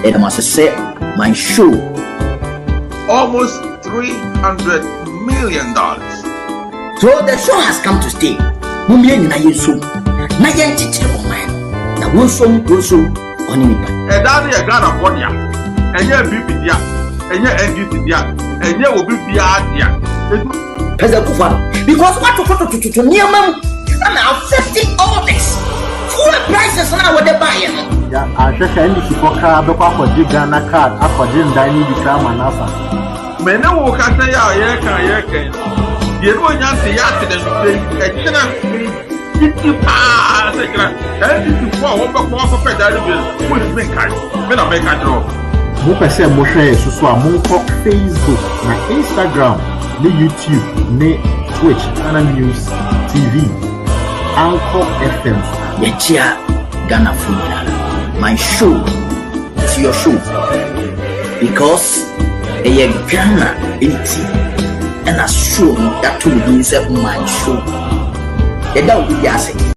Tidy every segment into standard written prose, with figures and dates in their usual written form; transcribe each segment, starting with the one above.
It must say my show. Almost $300 million. So the show has come to stay. Mummy na yesu. Na yentiche o man. Na wonso oni nipa. E dani e Ghana bonia. Enye BP dia. Enye NDC dia. Enye obi bia dia. Pesa kufa. Because what to near mom. I'm affecting all this. Full prices now what they buy. Yeah, I just NDC for car be kwa Ghana card akwaje ndani di kama nasa. Mene wo ka say ya kan. Ye no nyante ya te de so e kina titi pa se kira. E titi po wo ba ko pe dari bi. Wo me kan. Me na me kan draw. Mo pese mo hwe susu a mo ko Facebook na Instagram, ni YouTube, ni Twitch, ana News TV, Anchor FM. Yechia Ghana Funeral. My show is your show. Because a Ghana NDC and a show that will be inside my show. That will be just it.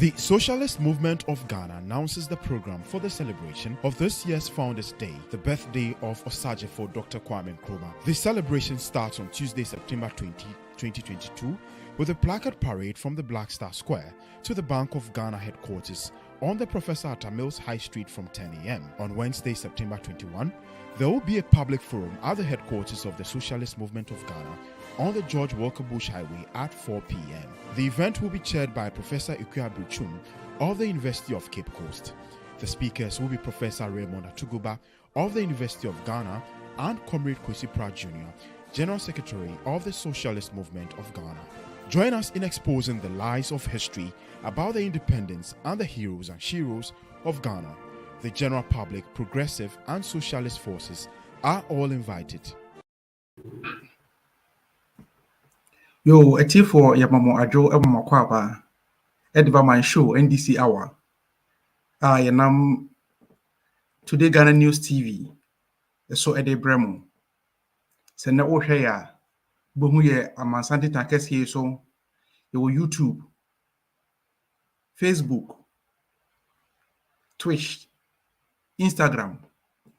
The Socialist Movement of Ghana announces the program for the celebration of this year's Founders Day, the birthday of Osajefo Dr. Kwame Nkrumah. The celebration starts on Tuesday, September 20, 2022, with a placard parade from the Black Star Square to the Bank of Ghana headquarters on the Professor Atta Mills High Street from 10 a.m. On Wednesday, September 21, there will be a public forum at the headquarters of the Socialist Movement of Ghana on the George Walker Bush Highway at 4 p.m. The event will be chaired by Professor Ikuya Bruchum of the University of Cape Coast. The speakers will be Professor Raymond Atuguba of the University of Ghana, and Comrade Kwesi Pratt Jr., General Secretary of the Socialist Movement of Ghana. Join us in exposing the lies of history about the independence and the heroes and sheroes of Ghana. The general public, progressive and socialist forces are all invited. Yo, a tea for Yamamo Ajo Emakwaba, Ediba MyShow NDC hour. I am today Ghana News TV. So Ede Bremo. Send o share Bohuye Amansante Tankes here so your YouTube, Facebook, Twitch, Instagram,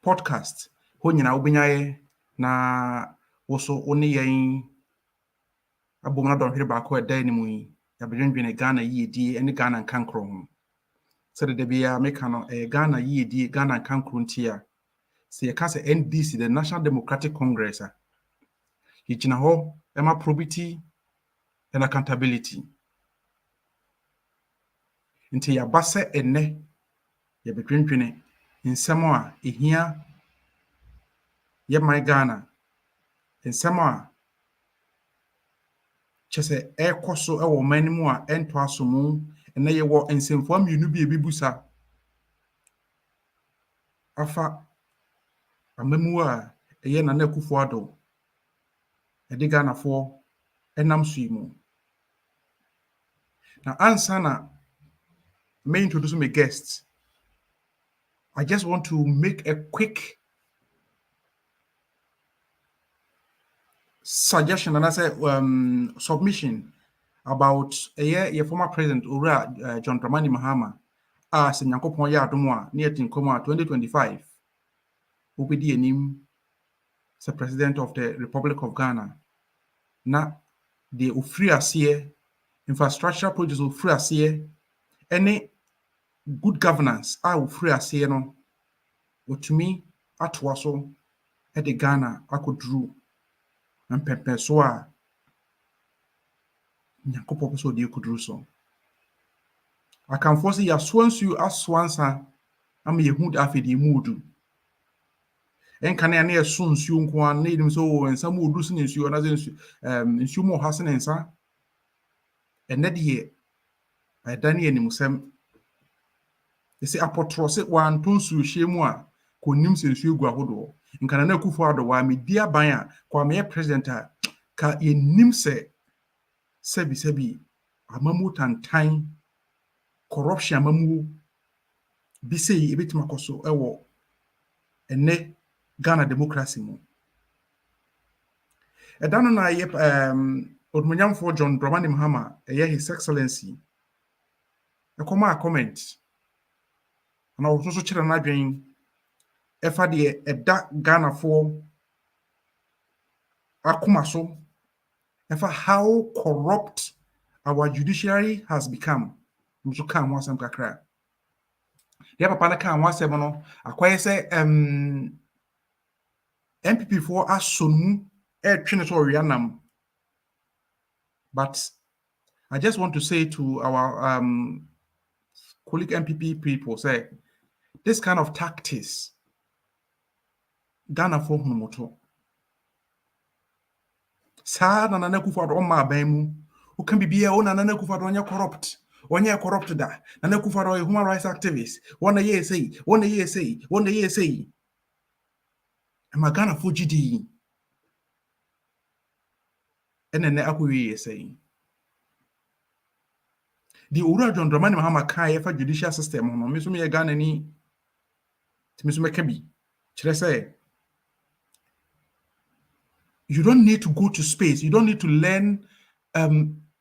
podcast. Honyina ubinyaye na woso oni yen abomna don hwere baako eda ni mu yi ya bedwendwene Ghana yiedie ene Ghana nkankro ho sede de bia meka no Ghana yiedie Ghana nkankro ntia se ye ka se NDC, the National Democratic Congress yigina ho ema probity and accountability nti ya base enne ya bedwendwene nsɛm a ehia ye my Ghana nsɛm a chese ekoso ewo manimu a ento asomu ene ye wo nsemfo amienu bi ebibusa afa amamu a eye na na akufo ado ede Ghana fo enam suimu na answer na may introduce my guests. I just want to make a quick suggestion and I say submission about a former president Ura John Dramani Mahama as in Yankopon ya Domwa near Tinkoma 2025 will be the name the president of the Republic of Ghana. Na the Ufria Siye infrastructure projects Ufria Siye any good governance Ufria Siye no to me atwaso at the Ghana I could drew and pepe so a Nyankopon so de could drew so. I can foresee ya swans you as swansa am ye hood afedi mudu. En kan ya na so nsuo nko an na edim so ensa mu odu so nsuo na nsuo mo hase nensa enne de adane animusem ese apotro se wan ton su hye mu a konim se nsuo gu ahodo nkana na akufo ado wa medi aban a kwa me president a ka yenim se sebi amamu tantan corruption amamu bi sei ebetima koso ewo enne Ghana democracy mu edano na ye odmunyamfo John Dramani Mahama his excellency e koma comment na wo so kire na adwen efa de eda Ghana fo akoma so efa how corrupt our judiciary has become mso kan wasam kakra ya papa na kan wasam no akwaye se MPP for asonu twene so rianam. But I just want to say to our colleague MPP people, say this kind of tactics Ghana for hunumoto sa na na kufa do ma ban mu o kan bibia o na na kufa do nya corrupt da na kufa do human rights activists one year say ma Ghana for GD ene akwe say the Ura John Dramani Mahama kai fa judicial system no me so me Ghana ni me so me kabi kire say you don't need to go to space, you don't need to learn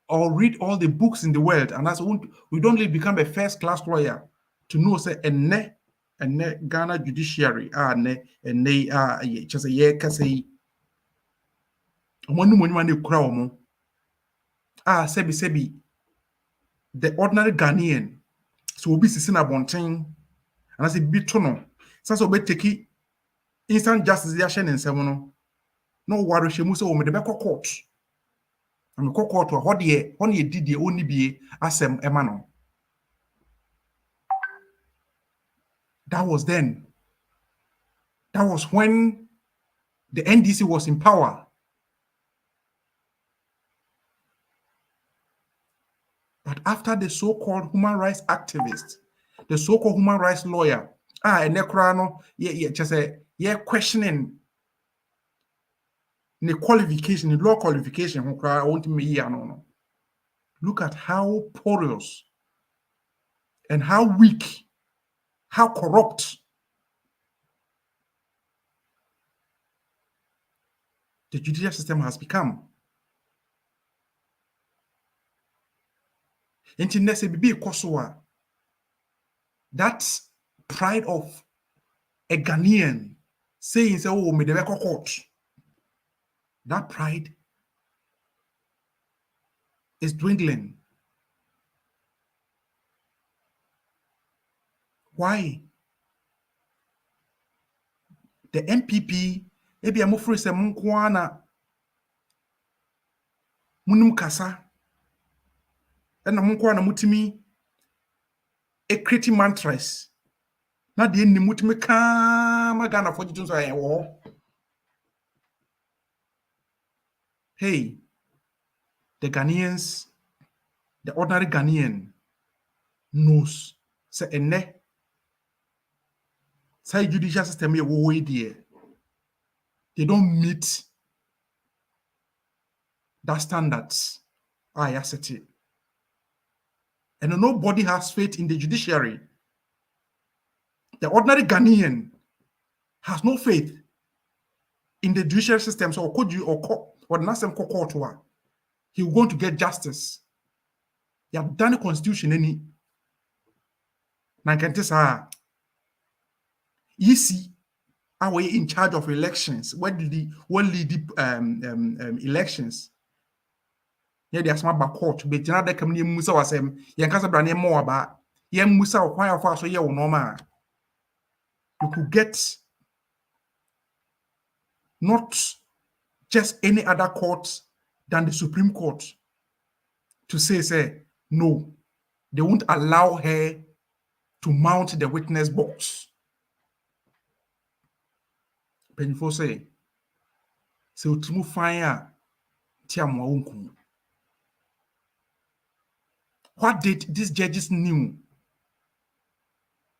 or read all the books in the world, and as we don't need to become a first class lawyer to know say enne Ghana judiciary just a year kasi omonu monima ne kura omo sebi the ordinary Ghanaian so obi sisi na bonten and as bi to no sense obi take instant justice ya hye nsem no waro hye so o me de be court am court ho de ho ne didie oni bie asem ema no. That was then. That was when the NDC was in power. But after the so-called human rights activist, the so-called human rights lawyer, just questioning the qualification, the law qualification, look at how porous and how weak, how corrupt the judicial system has become. That pride of a Ghanaian saying, "Oh, me the court," that pride is dwindling. Why? The MPP, ebi amofre se munkwana munum kasa, and munkwana mutimi a create mantras. Na the ni mutimi kama Ghana for jitun so ayewo. Hey, the Ghanaians, the ordinary Ghanaian knows say ene say judicial system there. They don't meet that standards. And nobody has faith in the judiciary. The ordinary Ghanaian has no faith in the judicial system. So could you or not some court, he will going to get justice. You have done the constitution any. Now can tell us, easy. Are we in charge of elections? What lead the elections? Yeah, they are smart back court, but you know they come near Musa was yan kasa brand more about yan Musa or why of us so yeah normal. You could get not just any other court than the Supreme Court to say no, they won't allow her to mount the witness box. Painful say, so to move fire, tiamwa. What did these judges knew?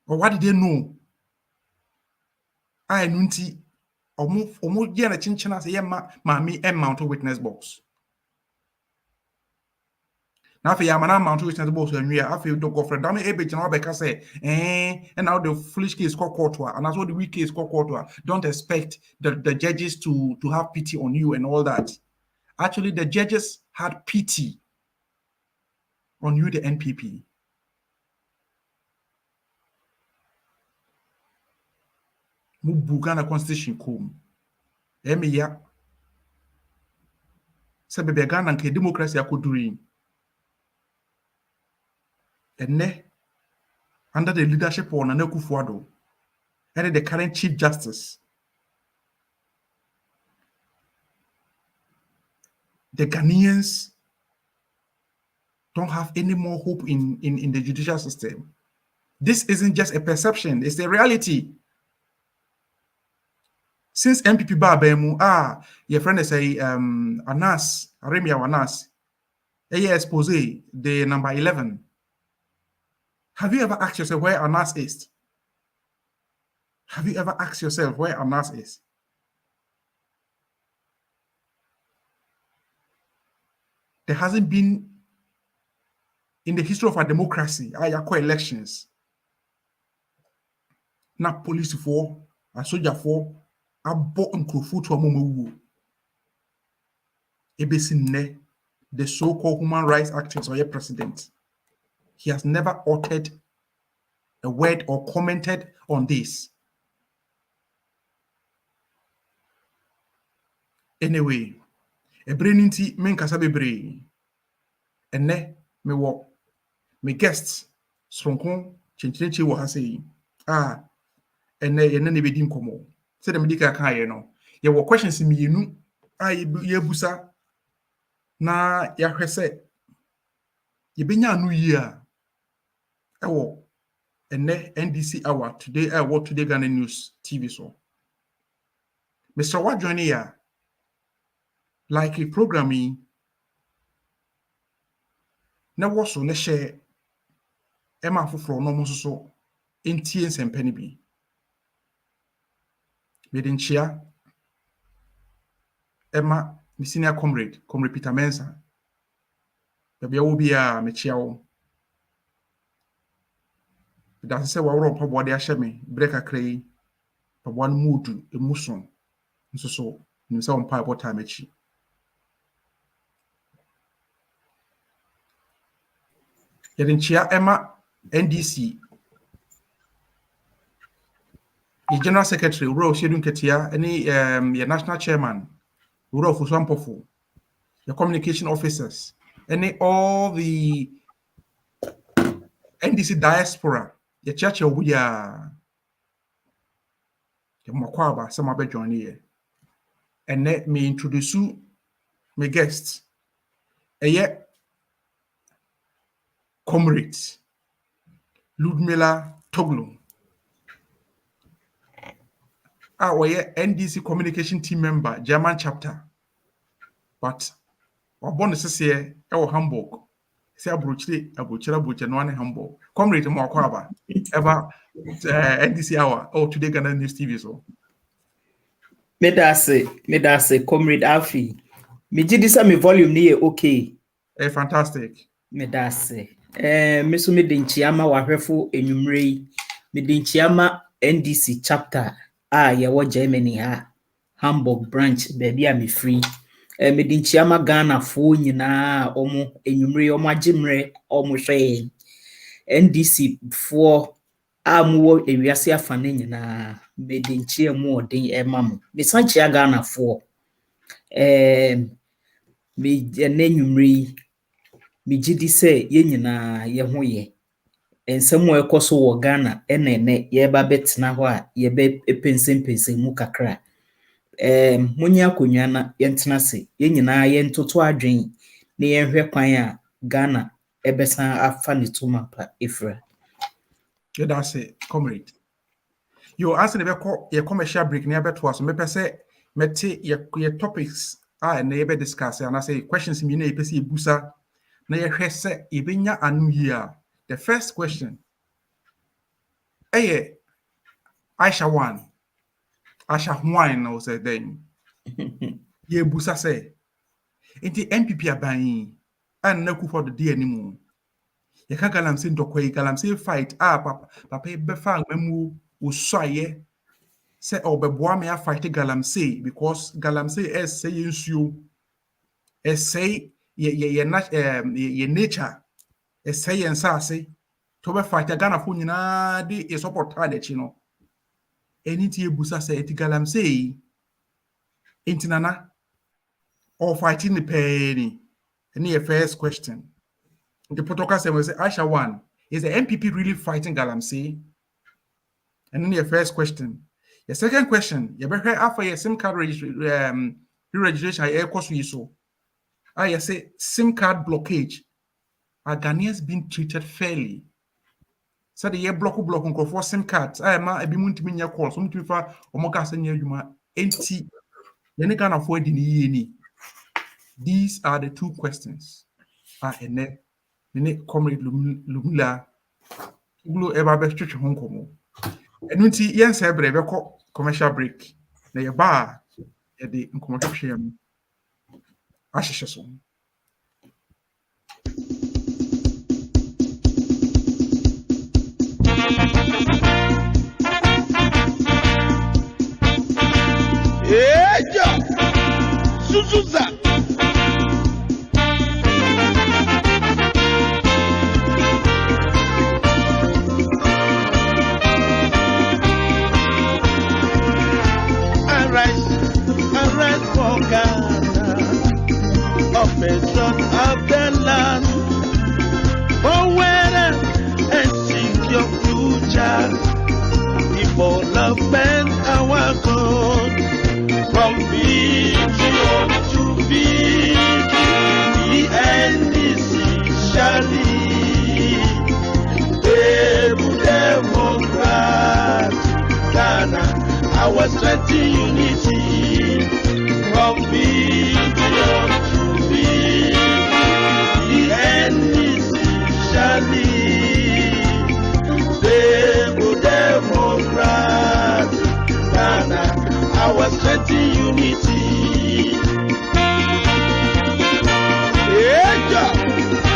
Or what did they know? I nunti omo na chinchina say mami mount witness box. Now for yamana mount witness box and we are after the go for dame ebe china obeka say and now the foolish case called court and as well the weak case called court. Don't expect the judges to have pity on you and all that. Actually, the judges had pity on you, the NPP. Mubugana constitution kum. Emiya. Sebebe Ghana nke democracy akoduri. Ene under the leadership of Nana Akufo-Addo and the current Chief Justice, the Ghanaians don't have any more hope in the judicial system. This isn't just a perception, it's a reality. Since MPP Babemu, your friend is Anas, Aremia Anas, expose the number 11. Have you ever asked yourself where Anas is? Have you ever asked yourself where Anas is? There hasn't been in the history of our democracy, elections. Na police for, a soldier for, a bottom crowfoot to a momo. Ebesine, the so-called human rights activist or your president. He has never uttered a word or commented on this. Anyway, a brainity men kasabe and ne me walk. Me guests Sronkon Chinchinchi wa say and ne bedim komo. Say the medical kan no. Ye wo questions me yenu ye busa na ya hwese ye benya anu yi a ewo ene NDC hour today what today Ghana News TV so Mr. Wajoni ya like a programming na woso ne share ema foforo no mo so entie nsempani bi medin chia ema mi senior comrade Peter Mensa bia wo bia me chia wo da se wa woro pabo de ahye me break akrai pabo no mudu emuson nso so nim se on pa bota mechi yedin chia ema NDC the General Secretary, Uro Shedun Ketia, any your National Chairman, Uro Fuswampofo, your communication officers, any all the NDC diaspora, your church we are your Makwaba, some of join here. And let me introduce you my guests. A comrade Ludmila Toglu. Our NDC communication team member, German chapter. But our bonus is here, our Hamburg. Say Abuchira no one Hamburg. Comrade Mwakwaba. Ever NDC hour. Oh, today Ghana News TV so. Medase, comrade Alfie. Me jidisa me volume ni okay. Fantastic. Medase. Me so me dinchiama wahwefo enwumrei. Me dinchiama NDC chapter. Ye wo Germany ha. Hamburg branch baby a me free. Me dinchiama Ghana fo nyina omo enwumrei omo agimre omo hwe. NDC fo amuwo ewiase afane nyina me dinchiamu odin emam. Me sanchia Ghana fo. Me enwumrei me gidi se ye nyina ye ho ye. Ensemo ekoso wo Ghana enene ye ba betena ho a ye be pensen mu kakra. Munya konwa na yentena se ye nyina ye ntoto adwen ne ye hwe kwan a Ghana ebesan afa ne tumapa efra. Yeah, that's it, comrade. You answer the your commercial break near beto so me pese mete your topics na ye be discuss and I say questions me na ye pese busa na ye hwe se e benya anu here. The first question. Aisha 1. Aisha 1 no say then. Ye busa say. Inti MPP aban an na ku for the day anymore. Ye ka galamse ndokwa galamse fight papa be fa memu usoye say obeboa me fight galamse because galamse say nsuo say ye nature say ensase to be fight Ghana fo nyina de e support ha chi no eniti ebusa say eti galamse intinana or fighting the penny any first question. The protocol said was Aisha 1 is the MPP really fighting galamse? And then your first question. The second question, you better after your SIM card registration I cost you so. I say SIM card blockage. Are Ghanaians being treated fairly? So the year block for SIM cards. I am a bimunti call. Some to far omoga senior yuma empty. You can't afford any. These are the two questions. And then comrade Lumila Iglo eba be stretch hon komo. Enunti yen se bre be ko commercial break. Na ye ba ye de nkomo hwehwe am. Ahihye so. Eja Suzuza Arise for Ghana, oppression of the land, forward and seek your future, development our God, from vision to victory, the NDC shall lead, able Democrat, Ghana, our strength in unity. from billion to billion, the NDC shall lead. Stable Democrat, Ghana, our strength in unity.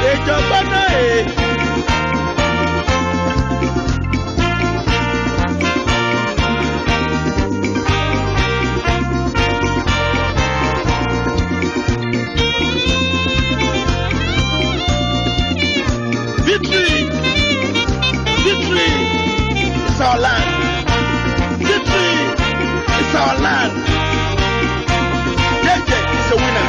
Ejo bana Victory is our land. Victory is our land. JJ is a winner.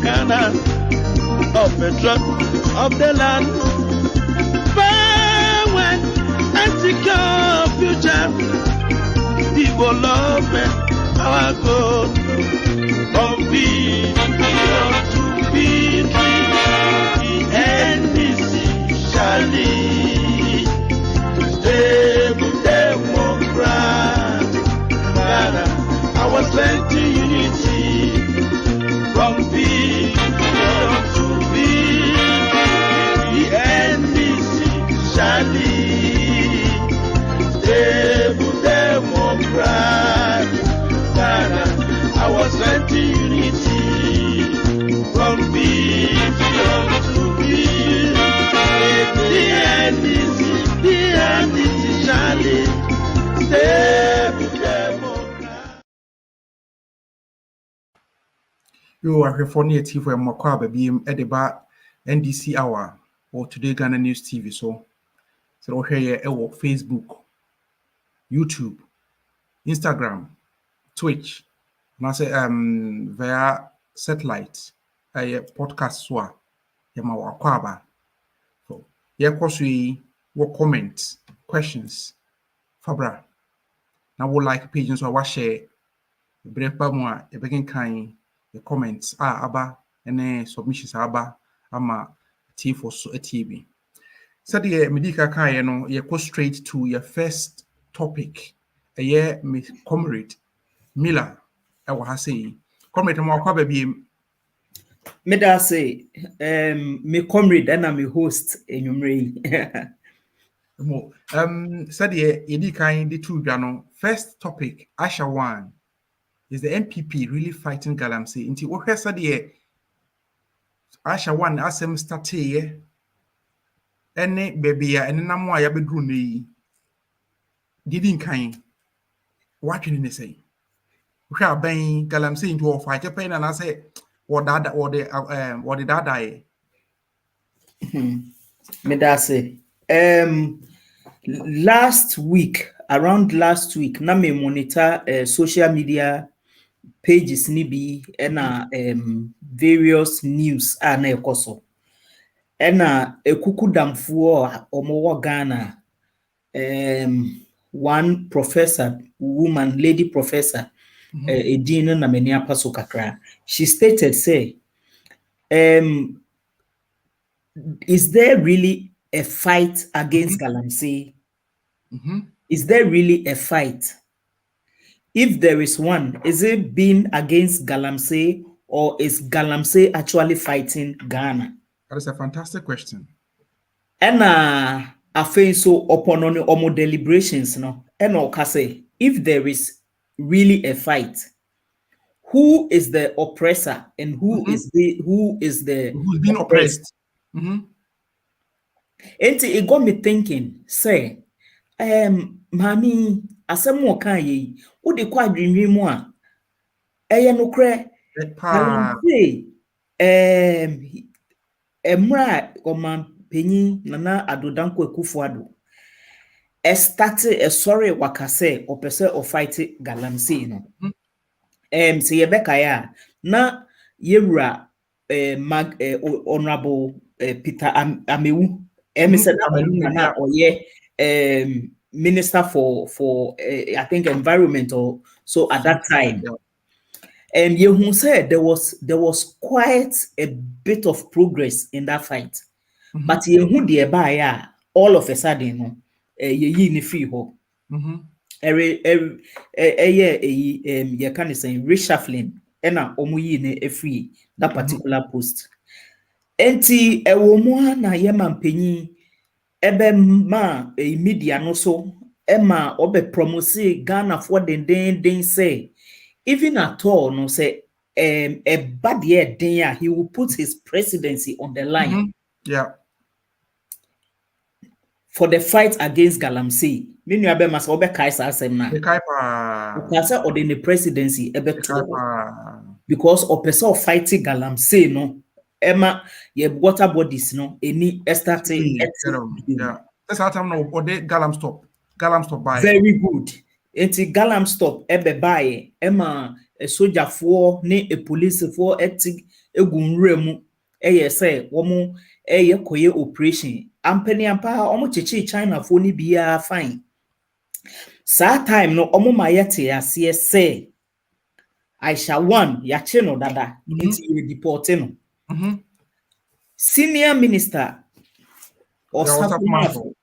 Ghana, of the truck of the land, power and secure future. People love our God. From billion to billion, the NDC shall lead. Stable Democrat, Ghana, our strength in unity. From billion to billion, the NDC shall lead. Stable Democrat, Ghana, our strength in unity. From billion to billion, the NDC shall lead. Stable Democrat. You are for near TV for Makwaba beam at the bar NDC hour or Today Ghana News TV. So here Facebook, YouTube, Instagram, Twitch, and I say via satellite, a podcast swa yama wakwaba. So we what comments, questions, Fabra. Now we like pages or what share break ba mo a begin kind the comments aba and submissions aba ama T for so a TV. So the medical kai no you go straight to your first topic. A year me comrade Miller I was saying comrade mo kwa baby me da say me comrade and I'm a host enumere. mo so the yedi kan the two no first topic Asha one is the MPP really fighting Galamsey into what has said the Asha one asem start here any baby and namu a yabedru ne didn't kind what can you say we have been Galamsey into a fight pain and I say what that or the dada Me da say around last week na me monitor social media pages ni bi na various news na ekoso na ekuku damfo omo Ghana one professor woman lady professor edin na meni apaso kakra she stated say is there really a fight against Galamsey? Is there really a fight? If there is one, is it being against Galamsey or is Galamsey actually fighting Ghana? That is a fantastic question. And I feel so upon on deliberations, no. And I say, if there is really a fight, who is the oppressor and who's being oppressed? And it got me thinking, say, Mami, asemo kan ye, wo de kwa adwinwi mu a eye no kre say emra oman penyin nana adodanko Akufo-Addo sorry wakase opese o fight Galamsey no se yebeka ya na yewura honorable Peter Amewu said na oye minister for I think environment or so at that time. Yeah. And Yehu said there was quite a bit of progress in that fight. But Yehu de Ebaya, all of a sudden, ye ni free ho. You can say reshuffling, ena omuyi ne free that particular post. Enti ewomo na yema mpenyi ebe ma media no so ema obe promote Ghana for den say even at all no say a bad year then he will put his presidency on the line. Yeah. For the fight against Galamsey. Minu abe mas obe kaisa asem na. Ukase ode the presidency ebe to. Because opesa of fighting Galamsey no Emma ye water bodies no any estate. Yeah. That's how time no ode Galam stop by. Very good. Enti Galam stop ebe bae Emma a soldier for ne a police for etig egunremu eye say womu eye koye operation ampeni ampa omo chechi China for ni bia fine. Sa time no omo mayete ase say Aisha one yache no dada enti you deport no. Senior minister or something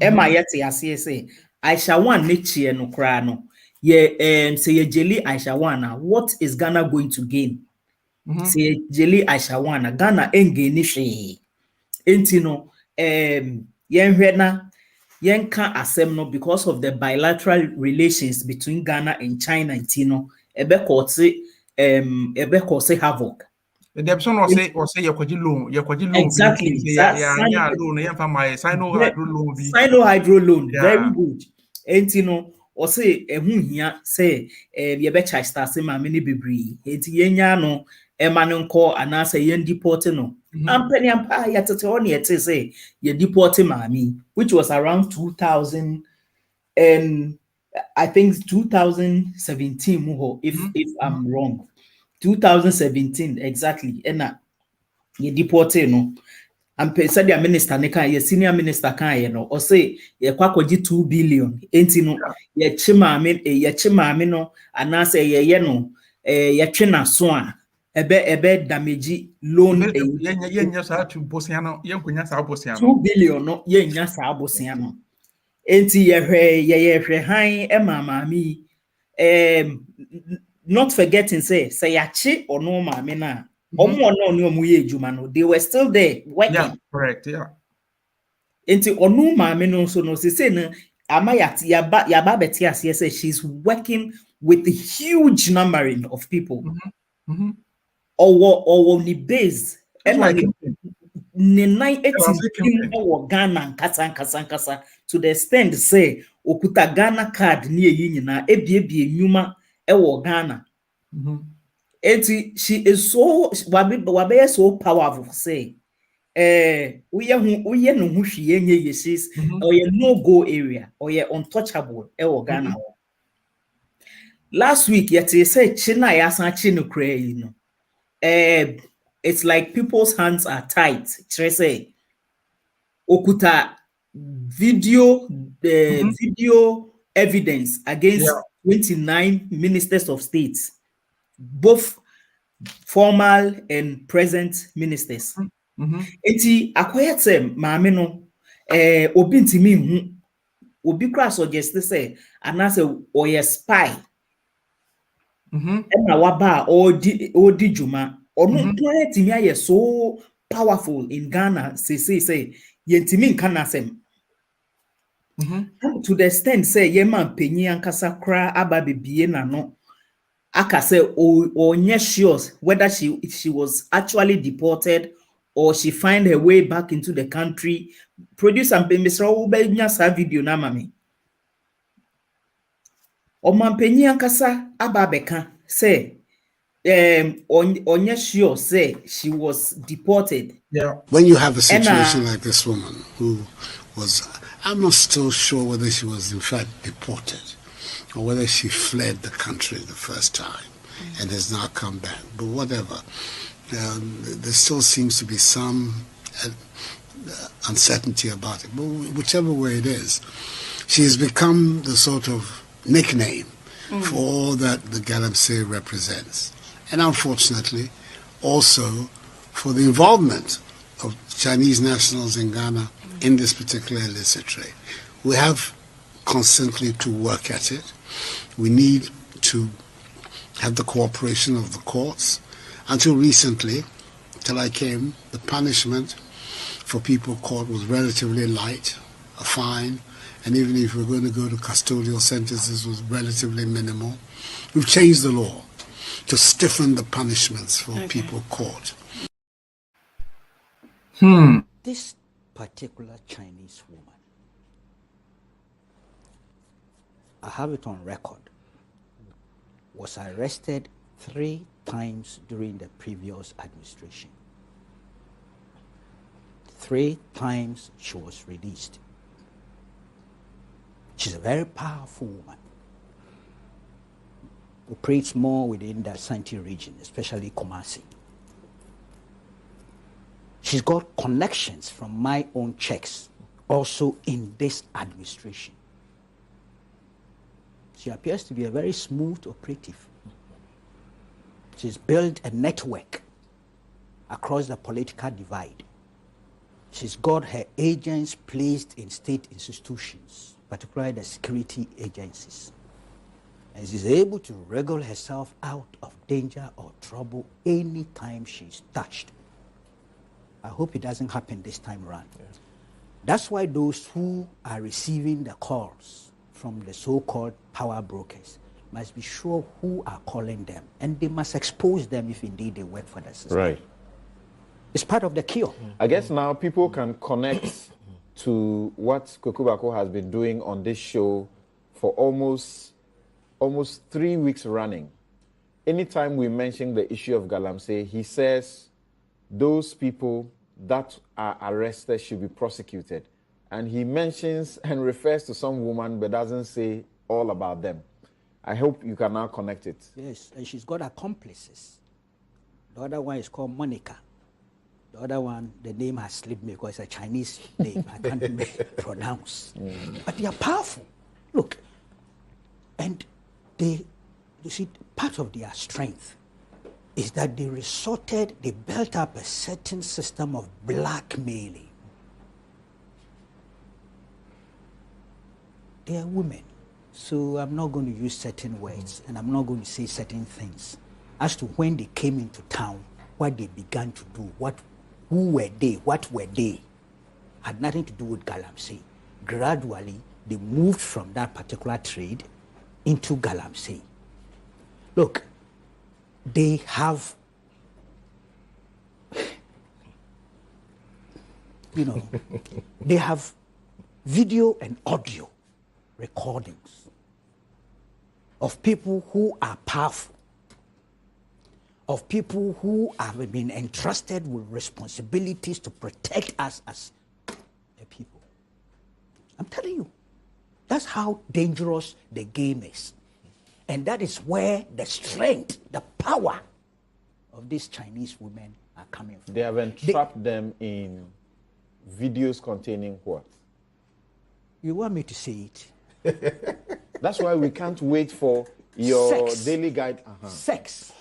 Emma yeti ase say Aisha one nechie no kra no ye say ye jelly Aisha one what is Ghana going to gain? Say jelly Aisha one Ghana engage ni hwe enti no yenhwe na yenka asem no because of the bilateral relations between Ghana and China ntino ebe cause havoc. The person was say yakwaji loan. Exactly. Sino hydro loan. Very good. Enti no or say ehu hia say ye be charge star say ma many bebree. Enti yenya no emanu nko anase yen deport no. Ampeni ampa yatete on yete say ye deport mami, which was around 2000 and I think 2017 if I'm wrong. 2017 exactly ena ye deported no and said the minister ne kan ye senior minister kan ye no or say ye kwakoji 2 billion enti no ye chimame no anase ye no ye twe na so a ebe damage loan ye nya sa to bosiano ye nkonya sa bosiano 2 billion no ye nya sa bosiano enti ye hwe han emamami not forgetting say yachi or no mama na omo no ni omo ye ejuma no they were still there working. Yeah, correct. Yeah. Enti onu mama no so no say na amayati yaba beti ase say she's working with a huge number of people. Or ni base like ni 918 Ghana nkasa to the extent say okuta Ghana card ni eyi nyina ebie nyuma ewo Ghana. She is so wabe so powerful say uye no hu hwie nye yesis or ye no go area or ye untouchable ewo Ghana. Last week yet say China yasan chi no kra yi no it's like people's hands are tight. Say okuta video evidence against 29 ministers of state, both formal and present ministers. Eti akwayete maame no obi ntimi hu obi kra suggest say anase oye spy na waba odi juma onu ntimi aye so powerful in Ghana say yentimi nkana sem to the extent say yema penyi ankasa kra aba bebie na no aka say onye sure whether she was actually deported or she find her way back into the country. Produce and Mr. Ubenya sa video na mami o mampenyi ankasa aba beka say onye sure say she was deported. Yeah. When you have a situation like this woman who was, I'm not still sure whether she was in fact deported or whether she fled the country the first time and has now come back. But whatever, there still seems to be some uncertainty about it. But whichever way it is, She's become the sort of nickname for all that the Galamsey represents. And unfortunately, also for the involvement of Chinese nationals in Ghana in this particular illicit trade. We have constantly to work at it. We need to have the cooperation of the courts. Until recently, till I came, the punishment for people caught was relatively light, a fine, and even if we're going to go to custodial sentences was relatively minimal. We've changed the law to stiffen the punishments for people caught. This particular Chinese woman, I have it on record, was arrested 3 times during the previous administration. 3 times she was released. She's a very powerful woman. Operates more within the Asante region, especially Kumasi. She's got connections from my own checks also in this administration. She appears to be a very smooth operative. She's built a network across the political divide. She's got her agents placed in state institutions, particularly the security agencies. And she's able to wriggle herself out of danger or trouble anytime she's touched. I hope it doesn't happen this time around. Yes. That's why those who are receiving the calls from the so-called power brokers must be sure who are calling them, and they must expose them if indeed they work for the system. Right. It's part of the cure. I guess now people can connect to what Kokubako has been doing on this show for almost 3 weeks running. Anytime we mention the issue of Galamsey, he says those people that are arrested should be prosecuted. And he mentions and refers to some woman but doesn't say all about them. I hope you can now connect it. Yes, and she's got accomplices. The other one is called Monica. The other one, the name has slipped me because it's a Chinese name. I can't pronounce. But they are powerful. Look, and you see, part of their strength is that they built up a certain system of blackmailing. They are women, so I'm not going to use certain words and I'm not going to say certain things as to when they came into town, what they began to do, who were they, what were they, had nothing to do with Galamsey. Gradually, they moved from that particular trade into Galamsey. Look, they have, they have video and audio recordings of people who are powerful, of people who have been entrusted with responsibilities to protect us as a people. I'm telling you, that's how dangerous the game is. And that is where the strength, the power of these Chinese women are coming from. They have entrapped them in videos containing what? You want me to say it? That's why we can't wait for your daily guide. Sex.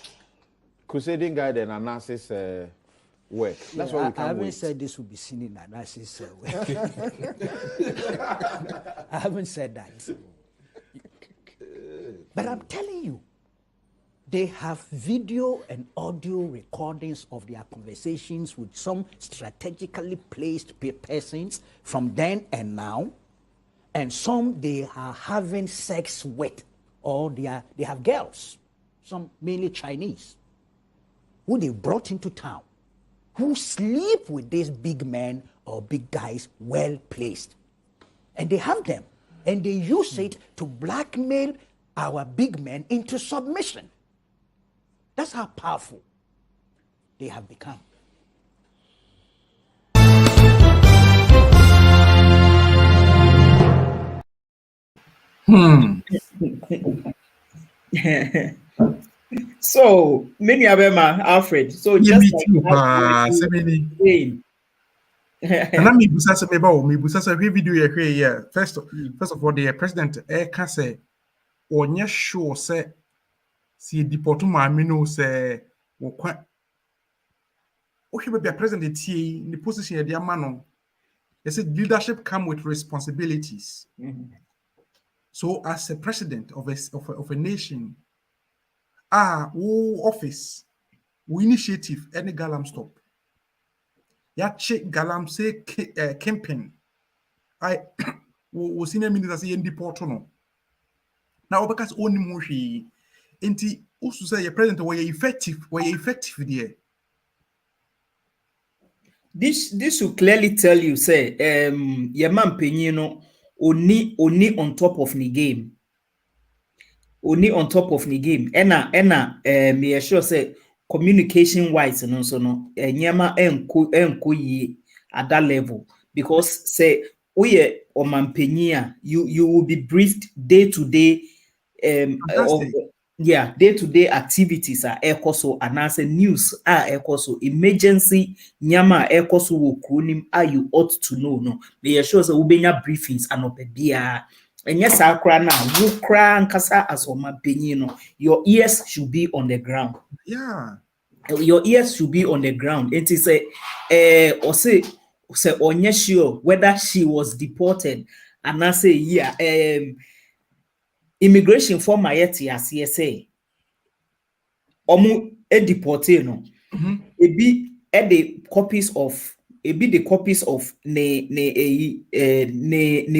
Crusading guide and analysis work. That's why we can't I haven't wait. said this will be seen in analysis work. I haven't said that. But I'm telling you, they have video and audio recordings of their conversations with some strategically placed persons from then and now, and some they are having sex with, or they have girls, some mainly Chinese, who they brought into town, who sleep with these big men or big guys well placed. And they have them, and they use it to blackmail our big men into submission. That's how powerful they have become. So many Abema, Alfred. So just like you have saying, And I mean, Busasa Meba, me Busasa video here. First of all, the president can say, or yes, sure, say, see, deport my mino say, or quite. Okay, but the president in the position of the man. They said leadership come with responsibilities. So, as a president of a nation, office, initiative, any galam stop. Ya check galam say campaign. I was senior minister say in deport no. Now because only moshi, enti usu say your president were effective there. This will clearly tell you, say, your man Penino only on top of the game. Only on top of the game. Me sure say communication wise and also no nyama enko ye at that level. Because say we or man penia, you will be briefed day to day day-to-day activities are ekoso and as a news are ekoso emergency nyama ekoso wo kronim are you ought to know no they sure say ubenya briefings anopebia enye sakra na wo kra nkasa asoma penyi no your ears should be on the ground. Yeah, your ears should be on the ground. It is or say onye sure whether she was deported and I say immigration for my as say omu deported no the copies of the copies of ne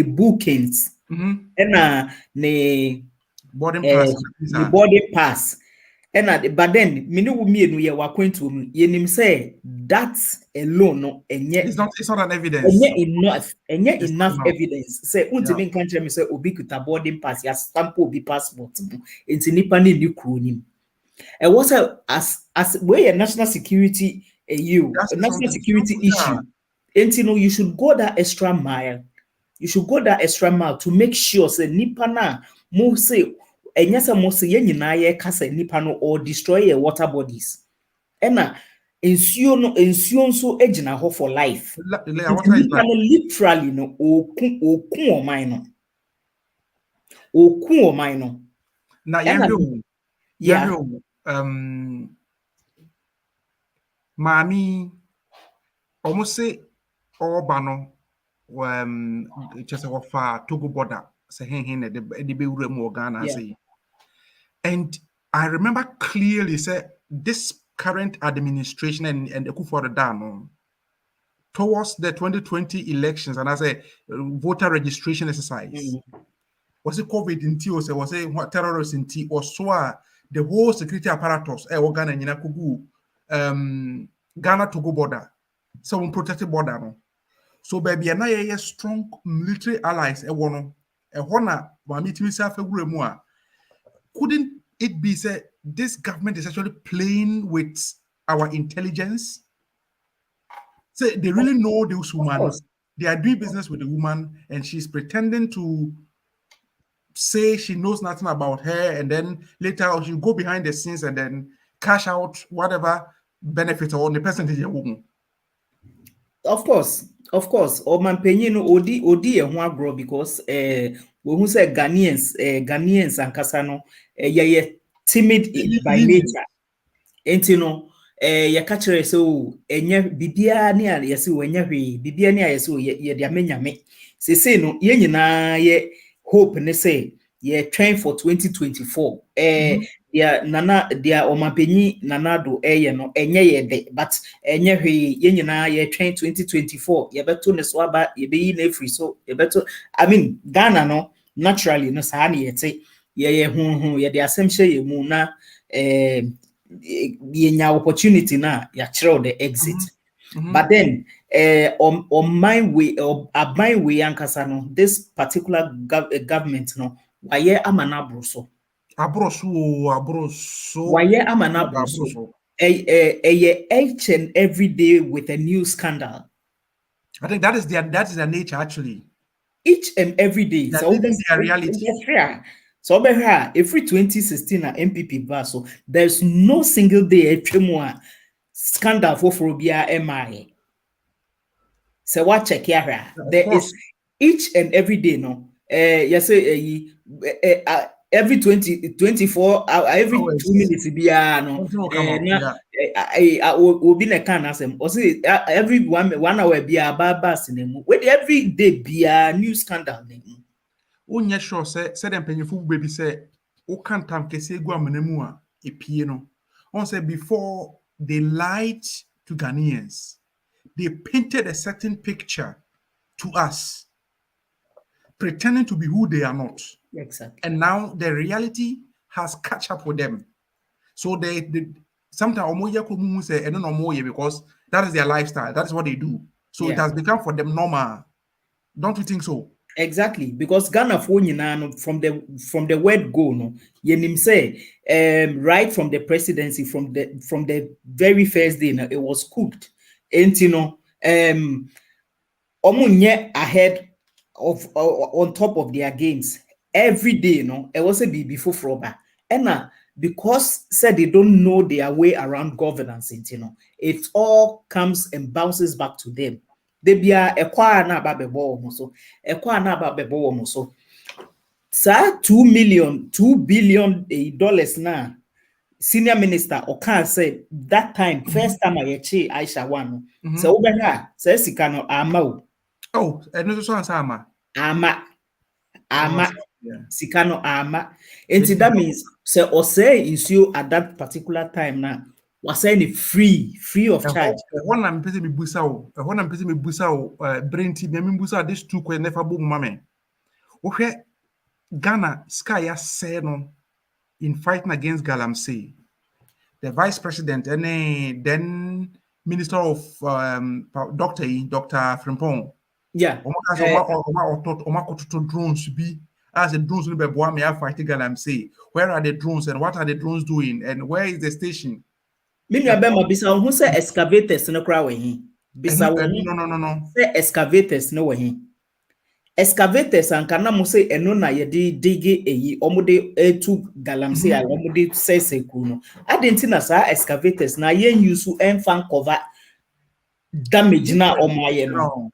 bookings and ne boarding pass the boarding pass and but then minu mienu ye wakwentu yenim say that alone no it's not an evidence. enough evidence say untimi nkanche me say obi kuta boarding pass ya stamp obi passport enti nipa ne ni kro nim e was as where national security national security issue enti no you should go that extra mile. You should go that extra mile to make sure say nipa na mo say enyasa mo say yenyina ye kasa nipa no or destroy your water bodies ena ensio nso egina ho for life literally no okun o mine no na yehwe mami almost say oba no just ofa Togo border say hen de be wura mu Ghana say. And I remember clearly say this current administration and Akufo-Addo towards the 2020 elections, and I say voter registration exercise. Was it COVID in T or was it what terrorists in T or so the whole security apparatus Ghana and Kugu Ghana Togo border. So protected border no. So baby and I strong military allies couldn't it be said this government is actually playing with our intelligence? Say they really know this woman. They are doing business with the woman, and she's pretending to say she knows nothing about her, and then later she'll go behind the scenes and then cash out whatever benefit or the percentage of woman. Of course. Or man penye no odi e ho agro because we who say Ghanaians and kasano ye timid by nature. Enti no ye catch so enye bibia ne a ye se wenye hwe bibia ne a ye se ye de amanyame se no ye nyina ye hope ne say ye train for 2024 dia nana dia omapenyi nanado ye no enye ye de but enye hwe ye nyina ye train 2024 ye beto ne so aba ye be yi na free so ye beto I mean Ghana no naturally no sa na ye te ye hu ye de asem hye ye mu na ye opportunity na ya chiro the exit but then on my way or my way ankasa no this particular government no waye amana broso waye amana broso each and every day with a new scandal. I think that is their nature actually. Each and every day. So their reality. So every 2016 MPP bar, so there's no single day a scandal for Frobia MI. So what check here? There is each and every day, no. Yes, every 24 every 2 minutes be no. Will be a can as or say every 1 hour be a barbas in with every day be a new scandal. Onye sure say them penyefo baby say o kan tam kese gu amanemu a epie no. On say before they lied to Ghanaians, they painted a certain picture to us, pretending to be who they are not. Exactly. And now the reality has catch up with them. So they sometimes omoye say no omoye because that is their lifestyle. That is what they do. So it has become for them normal. Don't you think so? Exactly, because Ghana from the word go no yenim say right from the presidency from the very first day no, it was cooked and you know omunye ahead of on top of their games every day no it was a be before froba and because said they don't know their way around governance you know it all comes and bounces back to them. They be a ekwa na ba bebo mo so ekwa na ba bebo mo so sa 2 billion dollars na senior minister Okan said that time first time I che Aisha one so obenya say sika no ama o oh and so answer ama sika no ama and that means say or say insuo at that particular time na was saying free of charge. One am pese me busa o. One am pese me busa o. Brain team me busa this two kwe never boom mame. Okay, Ghana sky ya say no in fighting against Galamsey. The vice president and then minister of Dr. Frimpong. Yeah. Drones be as the drones will be boy me fighting Galamsey. Where are the drones and what are the drones doing and where is the station? Minua bisa who say excavators no kra we hin bisa no say excavators no we hin excavators anka na mo say eno na ye de dig eyi omude etu Galamsey a omude sese ku no adenti na sa excavators na ye use enfan cover damage na omaye no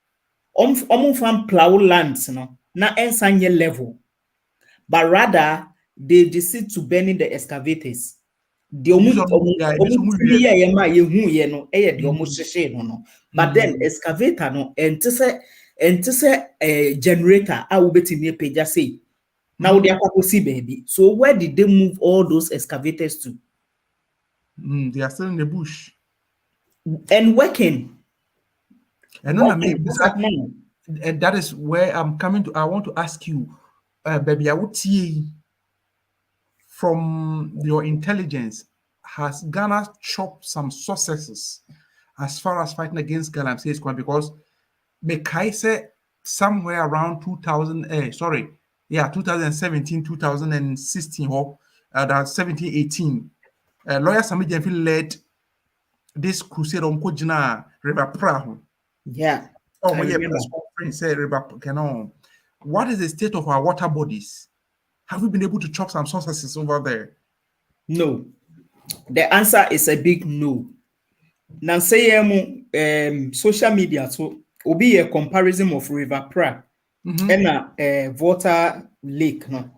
fan plow lands no na ensanye level but rather they decide to burn in the excavators. The but then excavator no and to say generator I will bet in your page say now they are see baby. So where did they move all those excavators to? They are still in the bush and working. And that is where I'm coming to. I want to ask you, baby, I would see from your intelligence, has Ghana chopped some successes as far as fighting against Galamsey is concerned? Because Mekai said somewhere around 2017, 2016, or that 17, 18, lawyer Sami Jenfi led this crusade on Kojina River Prahu. Yeah. Oh, my press conference said River Canon. What is the state of our water bodies? Have we been able to chop some successes over there? No. The answer is a big no. Now say social media so will be a comparison of River Pra and a water lake no.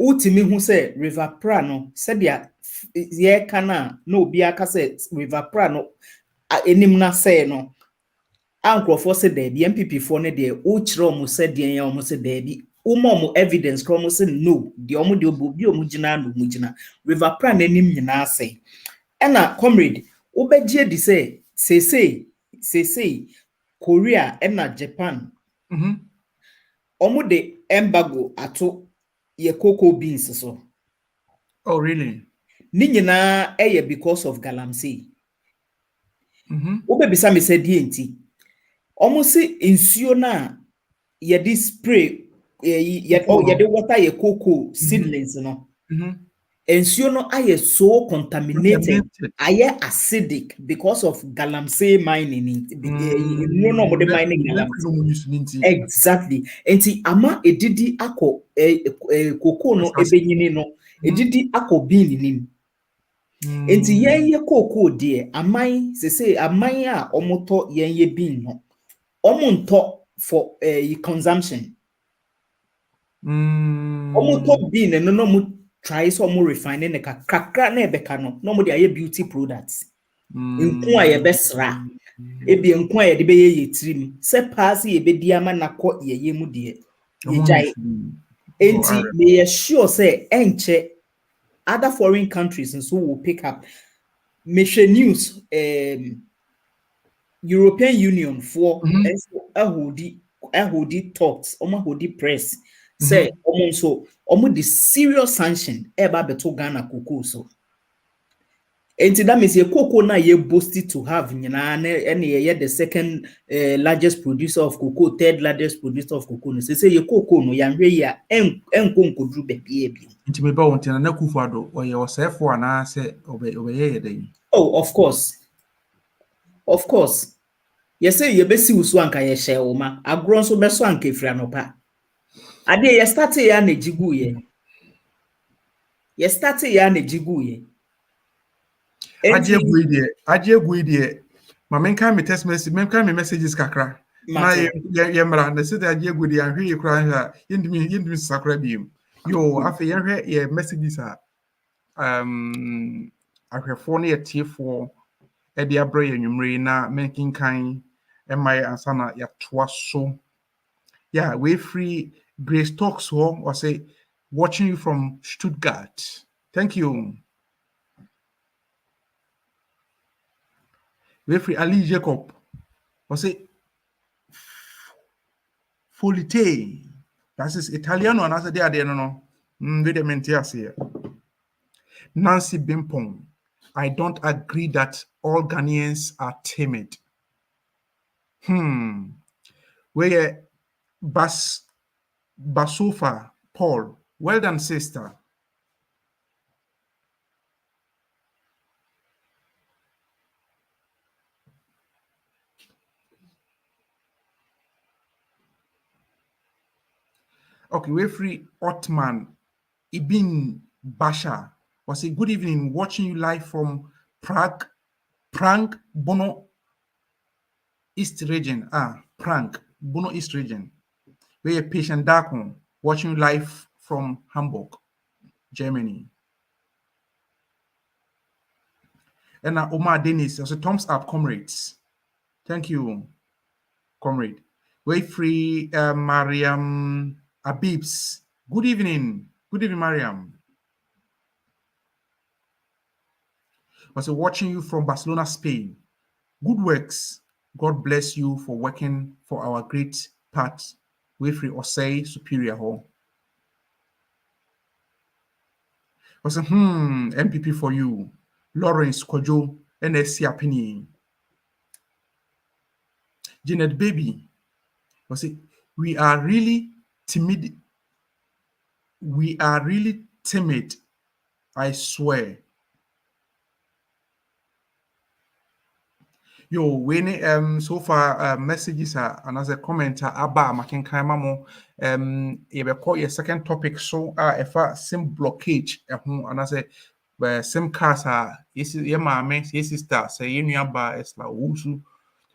Ultimately who say River Pra no said yeah kana no be aka say River Pra no enim na say no. Uncle for said there the MPP for ne there uchro mu said there almost said there be umo evidence come say no the omo de obi omugina no mugina River Pra nanim nyina say ena comrade obegye di say Korea ena Japan omo de embargo ato ye cocoa beans so. Oh really? Ni nyina because of Galamsey. Obebisa me said enti omo si insuo na ye di spray ye de water ye cocoa seedlings no. Insuo no aye so contaminated, aye acidic because of Galamsey mining. No more mining Galamsey. Exactly. Enti ama edidi ako cocoa no ebenyini no edidi ako bean nim. Enti ye cocoa de amai se amai a omoto ye bean no. Omunto for consumption. Omunto bean and no mu try some more refining a kakra na ebeka no mo de aye beauty products. Nko aye besra. Ebi nko aye de be ye trim. Se pass ye be di ama na ko ye mu de. Ye jai. Enti me sure say enche other foreign countries and so will pick up. Measure news European Union for a hoodie talks, hoodie press. Say so the serious sanction eba beto Ghana cocoa so. And that means a cocoa na ye boasted to have and ye the second largest producer of cocoa, third largest producer of cocoa. Say ye cocoa no yan ya en konko dru baby. Nti me ba won tina na Kufuado or your sefo na say obeye den. Oh, of course. Of course. Yes, say ye besi usu anka ye share oma. Agro nso beso anka efira no pa. Ade ye start ya na jigu ye. Ye start ya na jigu ye. Aje gu ide. Ma menka me text message, menka me messages kakra. Na ye mra na say aje gu ide ahwe ye kura ha. Yindimi sakra biem. Yo, afa ye hwe ye messages a ahwefo na ye tiefo e de abra ye nwumre na menkin kan e mai ansana ya toa so. Yeah, we free Grace Talks or say watching you from Stuttgart. Thank you. We free Ali Jacob or say Folite. That is Italiano and as a day no. Nancy Bimpong. I don't agree that all Ghanaians are timid. Where Basufa Paul. Well done, sister. Okay, we're free Otman Ibn Basha was a good evening watching you live from Prague, Bono East region. Prague, Bono East region. We're patient Darkon watching you live from Hamburg, Germany. And Omar Dennis, also thumbs up, comrades. Thank you, comrade. We're free Mariam Abibs. Good evening. Good evening, Mariam. Was watching you from Barcelona, Spain. Good works. God bless you for working for our great part. Wefree Osei Superior Hall. Was MPP for you. Lawrence Kojo NSC Apini. Janet Baby. Was it? We are really timid. We are really timid. I swear. Yo, when so far messages are another commenter aba making kaimamo call your second topic so if sim blockage another sim cars yes your mama yes sister say you nuaba is like wusu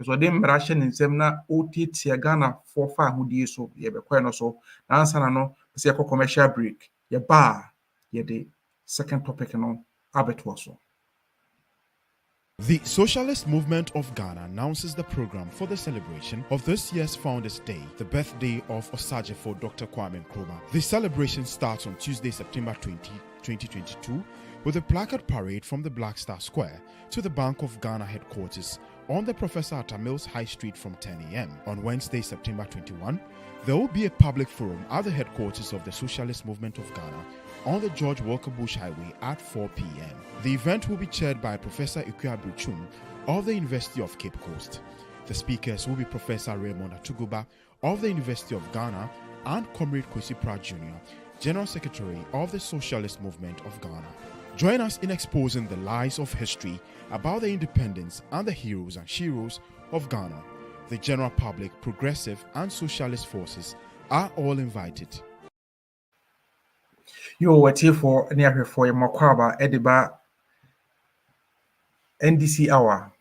so dem ration in sem na OTT Ghana for far who die so ye be no so na answer na no say commercial break ye ba ye the second topic no abeto so. The Socialist Movement of Ghana announces the program for the celebration of this year's Founders' Day, the birthday of Osajefo Dr. Kwame Nkrumah. The celebration starts on Tuesday, September 20, 2022, with a placard parade from the Black Star Square to the Bank of Ghana headquarters on the Professor Atta Mills High Street from 10 a.m. On Wednesday, September 21, there will be a public forum at the headquarters of the Socialist Movement of Ghana on the George Walker Bush Highway at 4 p.m. The event will be chaired by Professor Ikua Bruchum of the University of Cape Coast. The speakers will be Professor Raymond Atuguba of the University of Ghana and Comrade Kwesi Pratt Jr., General Secretary of the Socialist Movement of Ghana. Join us in exposing the lies of history about the independence and the heroes and sheroes of Ghana. The general public, progressive and socialist forces are all invited. You were here for near for your Makwaba Ediba NDC hour.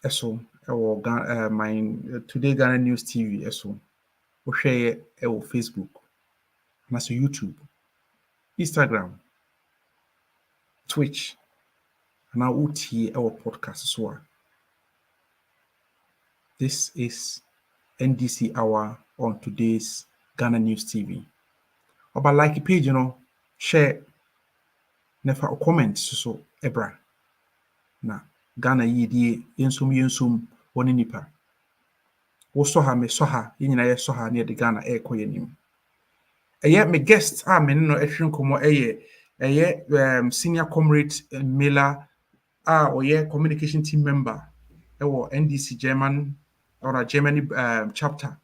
So my Today Ghana News TV so we share Facebook, and also YouTube, Instagram, Twitch, and our OT our podcast as well. This is NDC Hour on Today's Ghana News TV. About like page, share, never comment so ebra. Na Ghana yidie yensum woni nipa. Wo soha me soha, yina ye soha ne de Ghana ekoyenim. Eye me guest me no ehwen komo eye senior comrade Miller oye communication team member ewo NDC Germany chapter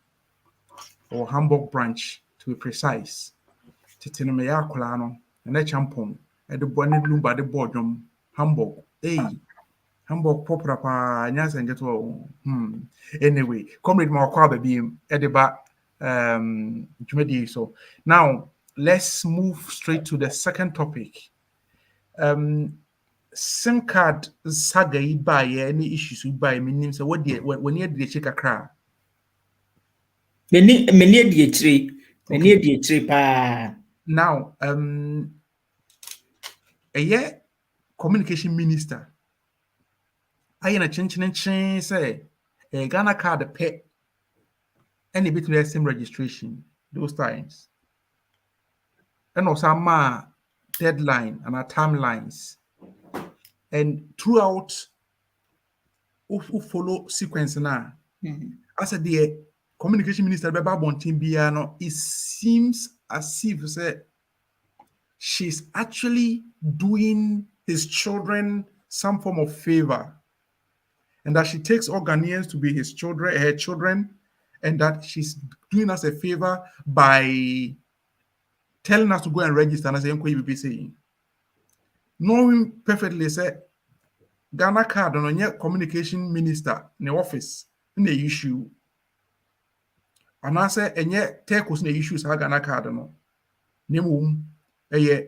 or Hamburg branch to be precise. Titino me yakola no na champon e de bone lumba de bodwom Hamburg Hamburg proper pa nyasa ngeto anyway comrade ma kwa baby edeba so now let's move straight to the second topic. SIM card saga by any issues by meaning so what when you dey check akra many dey pa now a communication minister I na chin say a Ghana card pay any bit to SIM registration those times and also ma deadline and our timelines and throughout who follow sequence now as the communication minister Baba Bontimbiano, it seems as if say she's actually doing his children some form of favor, and that she takes all Ghanaians to be her children, and that she's doing us a favor by telling us to go and register. And I say, be saying, knowing perfectly, say Ghana card on your communication minister in the office in the issue. And I say, and yet take us in the issues Ghana card no. Name a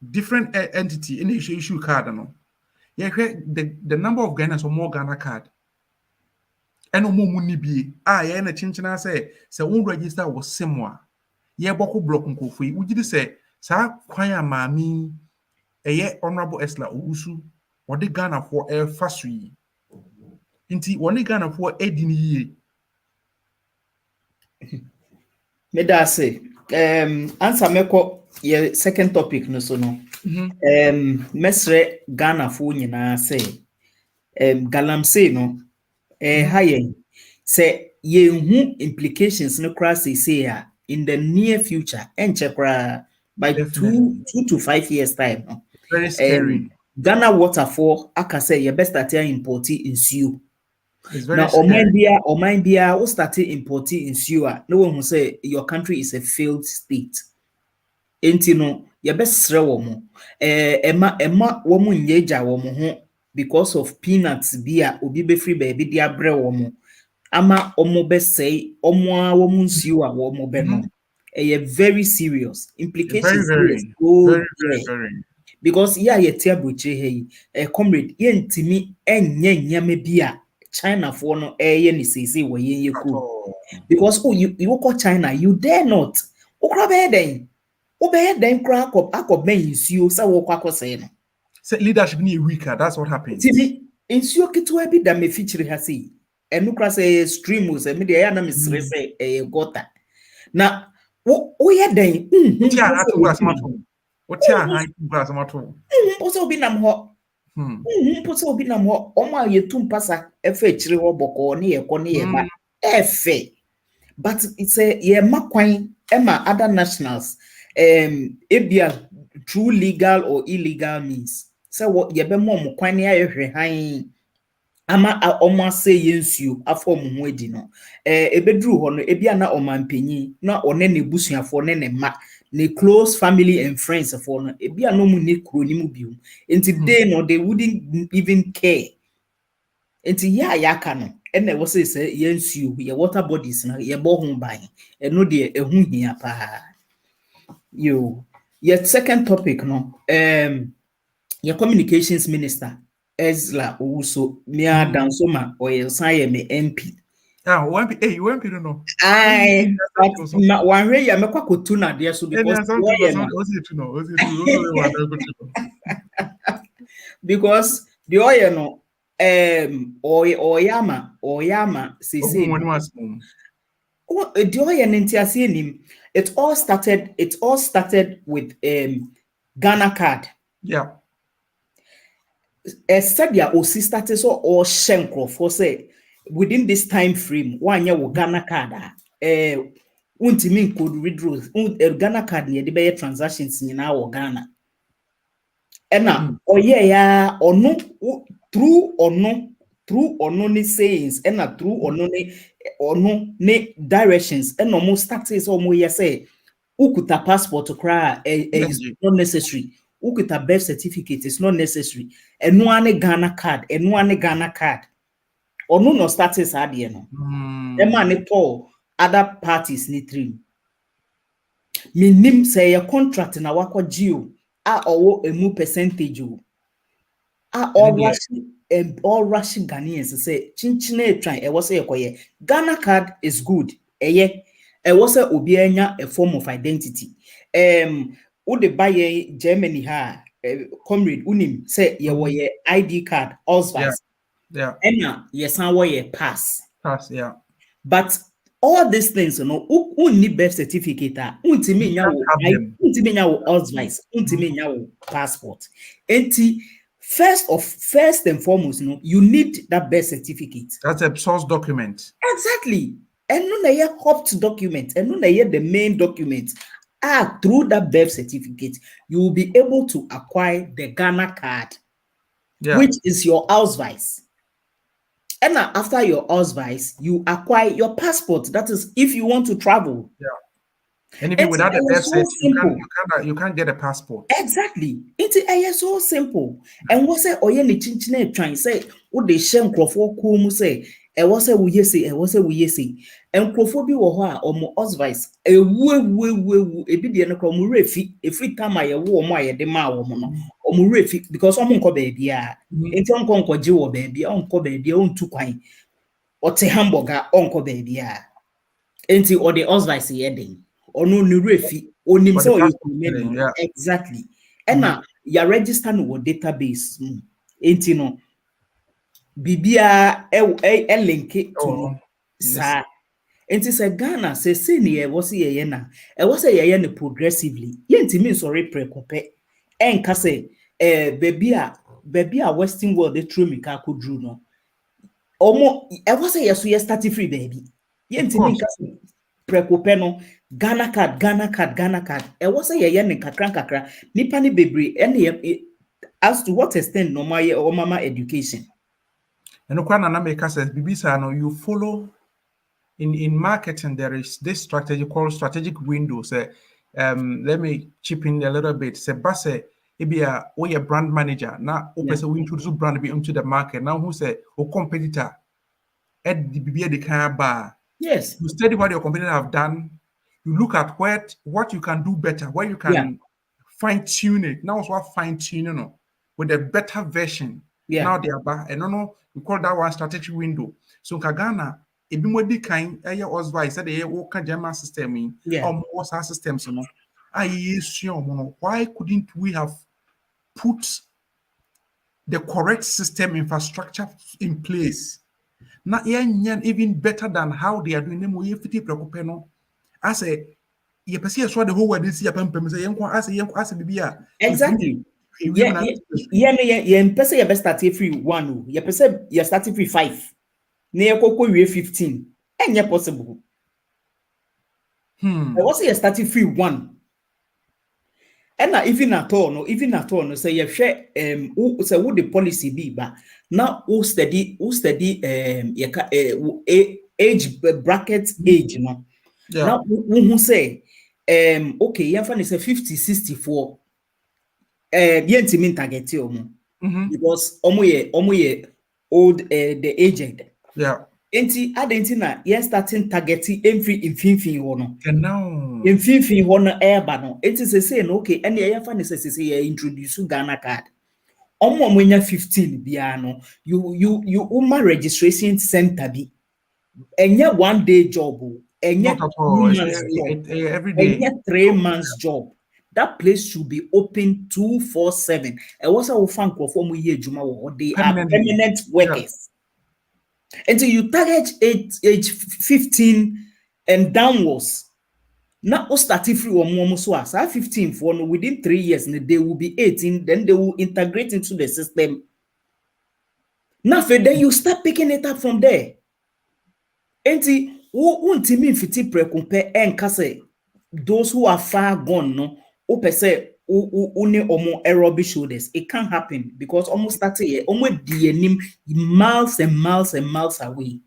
different entity in the issue card no. Yeah, the number of Ghanaians or more Ghana card. And no more money be yeah, na chinchina say won register was similar. Yeah, boko block nkofu. Would you say sa kwaya mami honorable Esla Owusu or the Ghana for a fast yi. Inti one Ghana for edin ye. Me da say answer meko ye second topic no so no. Mesre Ghana for nyina say galamsey no hayen say ye hu implications no kra say in the near future enchekra by 2 to 5 years time no. Very scary. Ghana waterfall aka say ye best start importing insuo. It's very now scary. Oman bia who started importing insuo no one who say your country is a failed state. Enti no ye best sre wo mo ema wo mo nyeja wo mo ho because of peanuts bia obi be free baby dia bre wo mo ama omo be say omo a wo mo nsuo a wo mo be no very serious implications very because ye tia brochire hey comrade ye ntimi enye nyame bia China for no ye ni sese wo ye ku because you call China you dare not okra be den obey den kra akọ ben nsuo sa wo kwakọ say no say leadership ni weaker, that's what happens. Tibi nsuo kitwa bi da me feature ha say enu kra say stream say me de ya na me sere say gota na wo ye den What ya asmato also obi nam ho also obi nam ho o ma ye tum pasa efe chire ho boko ne ye ko ne ye ba efe but it's a ye makwan ema other nationals ebia through legal or illegal means so what ye be mom kwan ne ayehwe han ama omo say yensuo afọ mo ho adi no ebedru ho no ebia na omampanyi na one ne busuafo ne ne ma ne close family and friends for no ebia no mu ne kroni mu biu enti they no they wouldn't even care enti ya no ene wo say yensuo ye water bodies na ye bo ho ban eno de ehu hia pa your second topic no your communications minister Ezra also Mia Dansoma or Yesaya me MP. Ah, you MP don't know. But one way I make a kutuna there so because because the oil no oyama say the oil it all started with Ghana card. Yeah. Said their osi started so or shenkro for say within this time frame one year with Ghana card untimi could withdraw Ghana card near the transactions in our Ghana. And now ya or no true or no ni sayings and not true or no ni directions and almost taxes almost ya say ukuta passport to cry is not necessary. Ukuta birth certificate is not necessary. And no one Ghana card, and no one Ghana card. Or no status ad no. Man Paul other parties need three. Minim say a contract na wako geo or a mu percentage all rushing Ghanaians say chinchine try e was say Ghana card is good. E was a obianya a form of identity. Ude buy Germany ha comrade unim say ye ID card Ausweis. Yeah. And yes, I pass. Pass, yeah. But all these things, you know, who need birth certificate, untimi nyawo Ausweis, untimi nyawo passport. First and foremost, you know, you need that birth certificate. That's a source document. Exactly. And no na hot document, and no na the main document. Through that birth certificate, you will be able to acquire the Ghana card, which is your Ausweis. And after your Ausweis, you acquire your passport. That is if you want to travel. Yeah. And even without the birth certificate, you can't get a passport. Exactly. It's so simple. And what say oye ni chinchine trying say what they share crofo kumu say and what say we say and crofo bi wo ho a omo Ausweis ewu e bi de no ko mo refi every time I wo mo aye de ma wo mo no omo refi because omo nko baabi a enti onko je wo baabi a onko baabi a ontu kwan ote hamburger onko baabi a enti o de Ausweis ye den ono ni refi onim so you exactly and now you register no database enti no bibia link to sa enti say Ghana say senior was ye na e was ye na progressively yenti mean sorry prekope enka say baby a western world they throw me ka kodru no omo e was ye so ye start free baby yenti mean ka prekope no Ghana card e was ye na kakra nipa ni bebre ene as to what extent no my or mama education. And na make sense. Bibisa no you follow in marketing. There is this strategy called strategic window. Say, let me chip in a little bit. Say, base ebia we a brand manager now. Person we introduce brand be into the market now. Who say o competitor at the bibia the kind bar. Yes, you study what your competitor have done. You look at what you can do better, where you can fine tune it. Now, what fine tuning no with a better version. Now they are back. And no, we call that one strategic window. So Kagana, if you want the kind, Ausweis said the work German system or more systems, you know. I assume why couldn't we have put the correct system infrastructure in place? Now, even better than how they are doing them. We have I say, you perceive the whole world is here. Exactly. Yeah, person you best start free 1. You person you start free 5. Near Coco 15. And yeah possible. I was you starting free 1. And even at all, no, say you share say what the policy be, but now who study age bracket age, no. Now who say okay, yeah, fan is a 50, 64. Yenti mean target because omo old the aged. Yeah. Enti adentina ye starting targeting infin hono. Genau. Infin hono air no. Enti say no okay and ye fan say introduce Ghana card. Omwenya 15 biano. You registration center be. Enye 1 day job. Enye Not at 2 all. months job. Every day. Enye 3 months job. That place should be open 247. And what's our fan for me Juma? They are permanent workers. Until you target age 15 and downwards. Now, starting free or more so as 15 for within 3 years, and they will be 18, then they will integrate into the system. Now, then you start picking it up from there. Enti, won't mean 50 pre-compare and case those who are far gone, no, per se, only omo aerobic shoulders. It can't happen because almost started here, almost the miles and miles and miles away.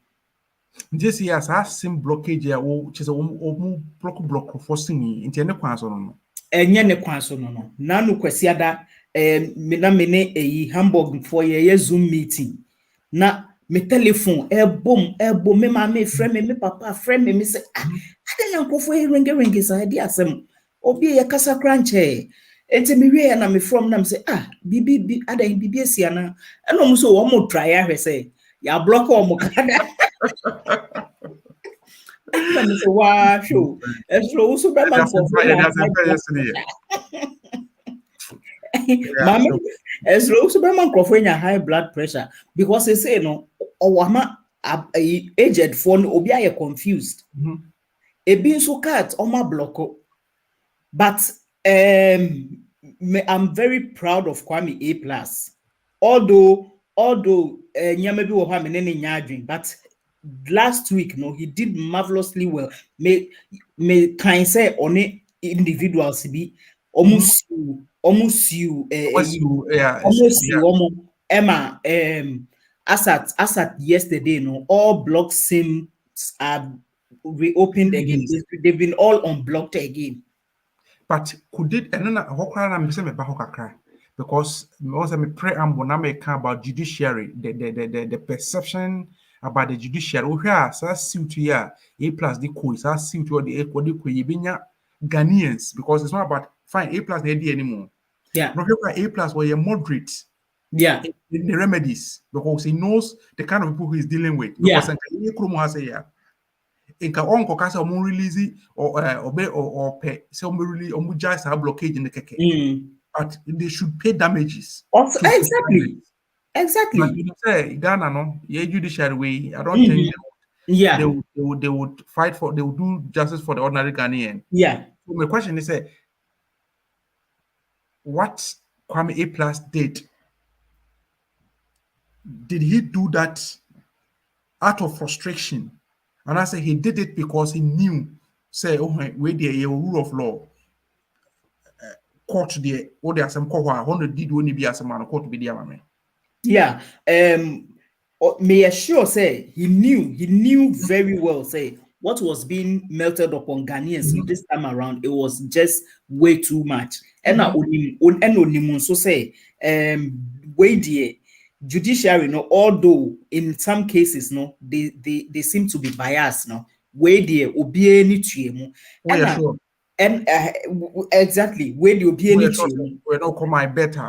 This year, I same blockage here, which is a block for singing in the Quanson. Enye ne kwanso no. Nanu kwesiada mene Hamburg for ye Zoom meeting. Na me telephone bom me ma me friend me papa friend me say ade na nkofo ringe sa ade asem obi ye kasa kranche enti me wie na me from na me say bibi ade bibi esia na eno mo so wo mo try ahwe say ya block o mo kada. Let me say, wow, show. As low so bad man for Mama, as low so bad man for high blood pressure because they say no, or aged phone obi confused. A being so cut on my block. But I'm very proud of Kwame A+. Although maybe we have any nyadwin, but last week, no, he did marvelously well. May can say on it individuals be almost you Emma Asat yesterday, no, all block sims are reopened again. They've been all unblocked again. But could it and then I'm saying because also me preamble now make about judiciary, the perception about the judiciary. Oh, here, so suit here, A+ the course, so suit or the equal Ghanaians, because it's not about fine A+ the anymore. Yeah. No, A+ were a moderate. Yeah. In the remedies, because he knows the kind of people he's dealing with. Because in ka on kokasa omo release or pay so really just have blockage in the keke. But they should pay damages. Also, exactly. But you say Ghana no, judiciary way. I don't think they would fight for, they would do justice for the ordinary Ghanaian. Yeah. So my question is what Kwame A+ did he do that out of frustration? And I say he did it because he knew, say, oh, where the rule of law, court the, or there are some court, 100 did only be as a man, court be the man. Yeah. May assure say he knew very well, say what was being melted upon Ghanaians this time around, it was just way too much. And so say, way the judiciary, no, although in some cases, no, they seem to be biased, no, where the obieni tuemu. And exactly where the obieni tuemu. We don't call my better,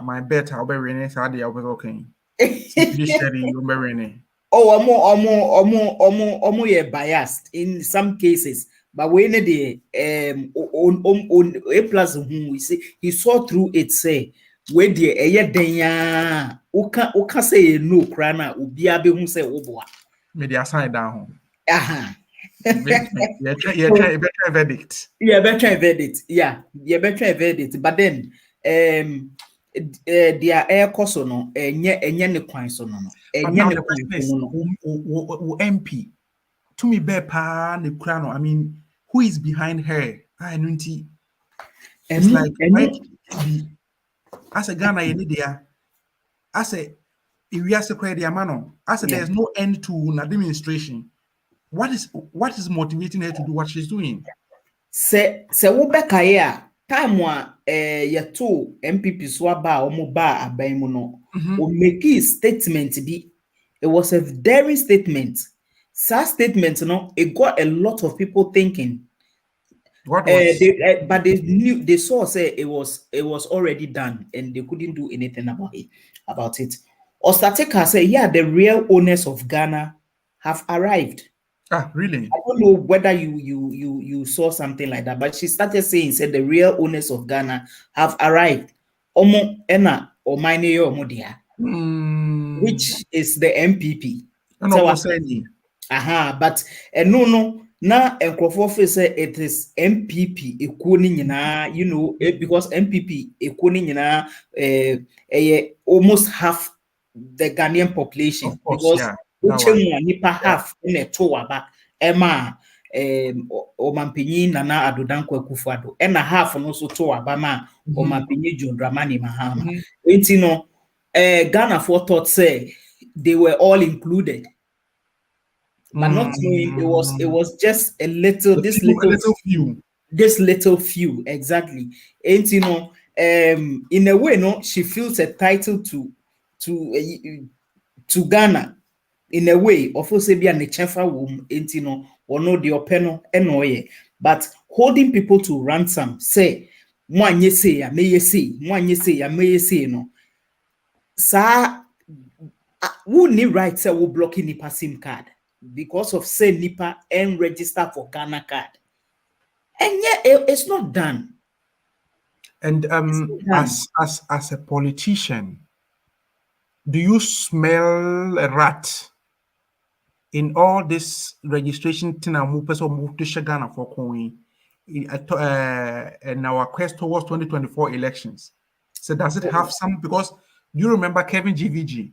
I'll be renting. So I'll be okay. Judiciary, you'll be renting. Oh, you're biased in some cases, but when the on A+ whom we see, he saw through it, say where the oka say no crana ubia be who say oboa. Media sign down. Better verdict. Yeah, better verdict. Yeah, better verdict. But then their air course no ne kwan so no MP to me be pa ne kura no. I mean, who is behind her? It's like as a Ghana in there, as a there's no end to an administration. What is motivating her to do what she's doing? Se wo beka ya time wa yeto MPP so aba o mo ba aban mu no o make a statement bi. It was a daring statement. That statement, no, it got a lot of people thinking. What was but they knew, they saw say it was already done and they couldn't do anything about it. Ostateka said, yeah, the real owners of Ghana have arrived. really? I don't know whether you saw something like that, but she started saying, said the real owners of Ghana have arrived. Omo ena omine yo omodia, which is the MPP. And So almost any. but no na enkrofo fe say it is MPP ekuo ni nyina, you know, because MPP ekuo ni nyina almost half the Ghanaian population, Of course, because yeah. uchemu nipa half na to waba ema Omampenyi Nana Addo Dankwa Akufo-Addo ena half no so to waba ma Omampenyi John Dramani Mahama. You know, Ghana for thought say they were all included. But not knowing it was just a little this little few, exactly. And you know, in a way, no, she feels entitled to Ghana in a way. Of course, be an echefa womb, and you know, or no the openo enoye. But holding people to ransom, say, one ye say, I may ye say, one ye say, I may ye say, no, sir, who need right say we blocking Nipa SIM card because of say Nipa and register for Ghana card, and yet it's not done. And as a politician, do you smell a rat in all this registration thing and move to Ghana for coin in our quest towards 2024 elections? So does it have some? Because you remember Kevin GVG?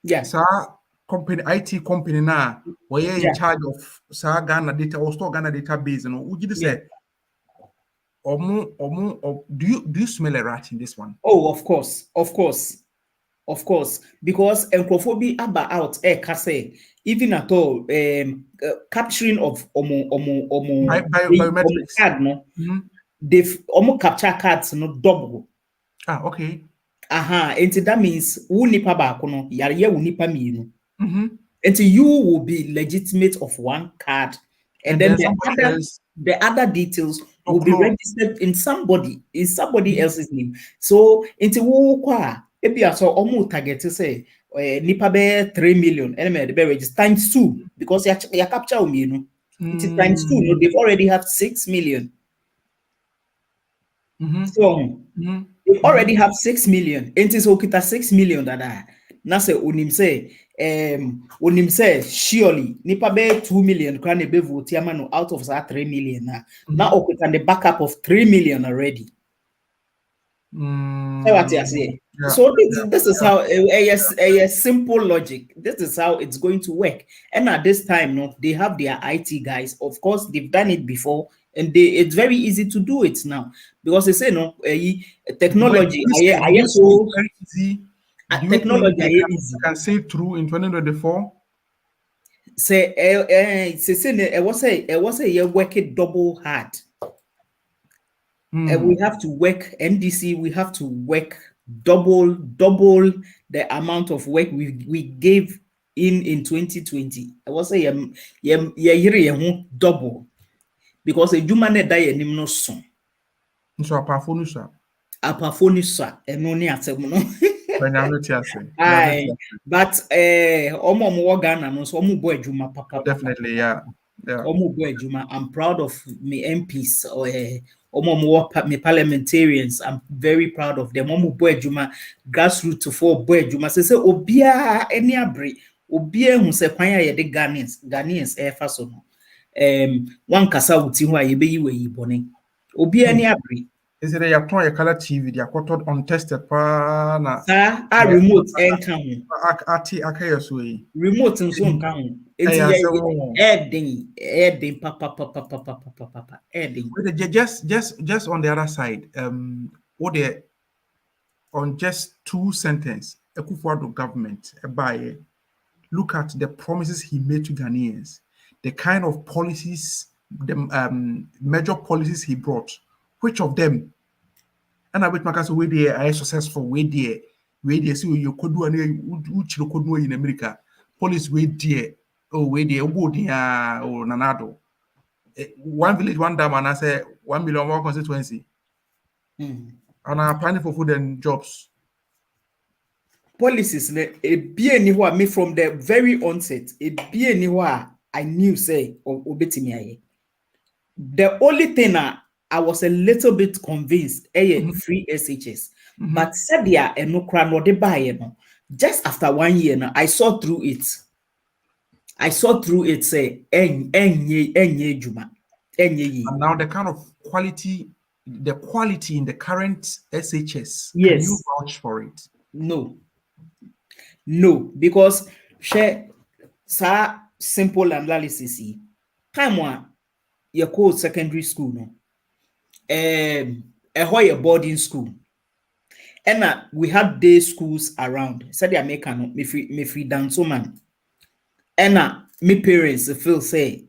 Yes. Sir, company IT company now, where you're in charge of Sir Ghana data or store Ghana database, and would you say? Or do you smell a rat in this one? Oh, of course, because encophobia aba out kase even at all capturing of biometrics card no, they've capture cards no double. Okay. And that means who nipa ba no yare wu nipa mienu. And you will be legitimate of one card, and then the other details will be registered in somebody else's name. So into who kwa ebi so omu target say nipa be 3 million and be register times 2 because ya capture mienu. Into times 2 no, they've already have 6 million. So they already have 6 million. It is okita 6 million that na say unim say surely nipa be 2 million kran e be vote no out of that 3 million na okita the backup of 3 million already. What you say? So this is how a simple logic. This is how it's going to work. And at this time, no, they have their IT guys. Of course, they've done it before, and it's very easy to do it now because they say no technology. Very easy. Technology you can see through in 2024. Say it was a year working double hard. We have to work NDC. We have to work double the amount of work we gave in 2020. I was say double because a human die nim no so. So apafonusa and only at but omo Ghana no so omo boy juma papa. Definitely, yeah. Omo boy juma. I'm proud of me MPs me parliamentarians. I'm very proud of them. Omo boy juma grassroots for boy juma. Say obia any abre obia hu se kwan ya de Ghanaians efa so no. One kasa wuti ho aye be yi we bone. Obia any abre. Is it a color TV? They are quoted untested. Sir, a remote encounter. Remote and so encounter. Adding, papa. Just on the other side, what they on just 2 sentences, Akufo-Addo government, look at the promises he made to Ghanaians, the kind of policies, the major policies he brought. Which of them? And I bet Macas way there are successful way there. See you could do which you could do in America. Police way there, way there, or Nanado. one village, one dam, and I say 1 million more constituency. And I'm planning for food and jobs. Policies, a be anywhere me from the very onset, a be anywhere I knew say obetimi. The only thing I was a little bit convinced, free SHS, but said there and no crown or the buy, just after 1 year now, I saw through it. Say enye juma. And now the kind of quality in the current SHS, Yes. can you vouch for it? No, because share simple analysis. Time one, you call secondary school no. A boarding school. And we had day schools around. Said the American me free dance man. And me parents feel say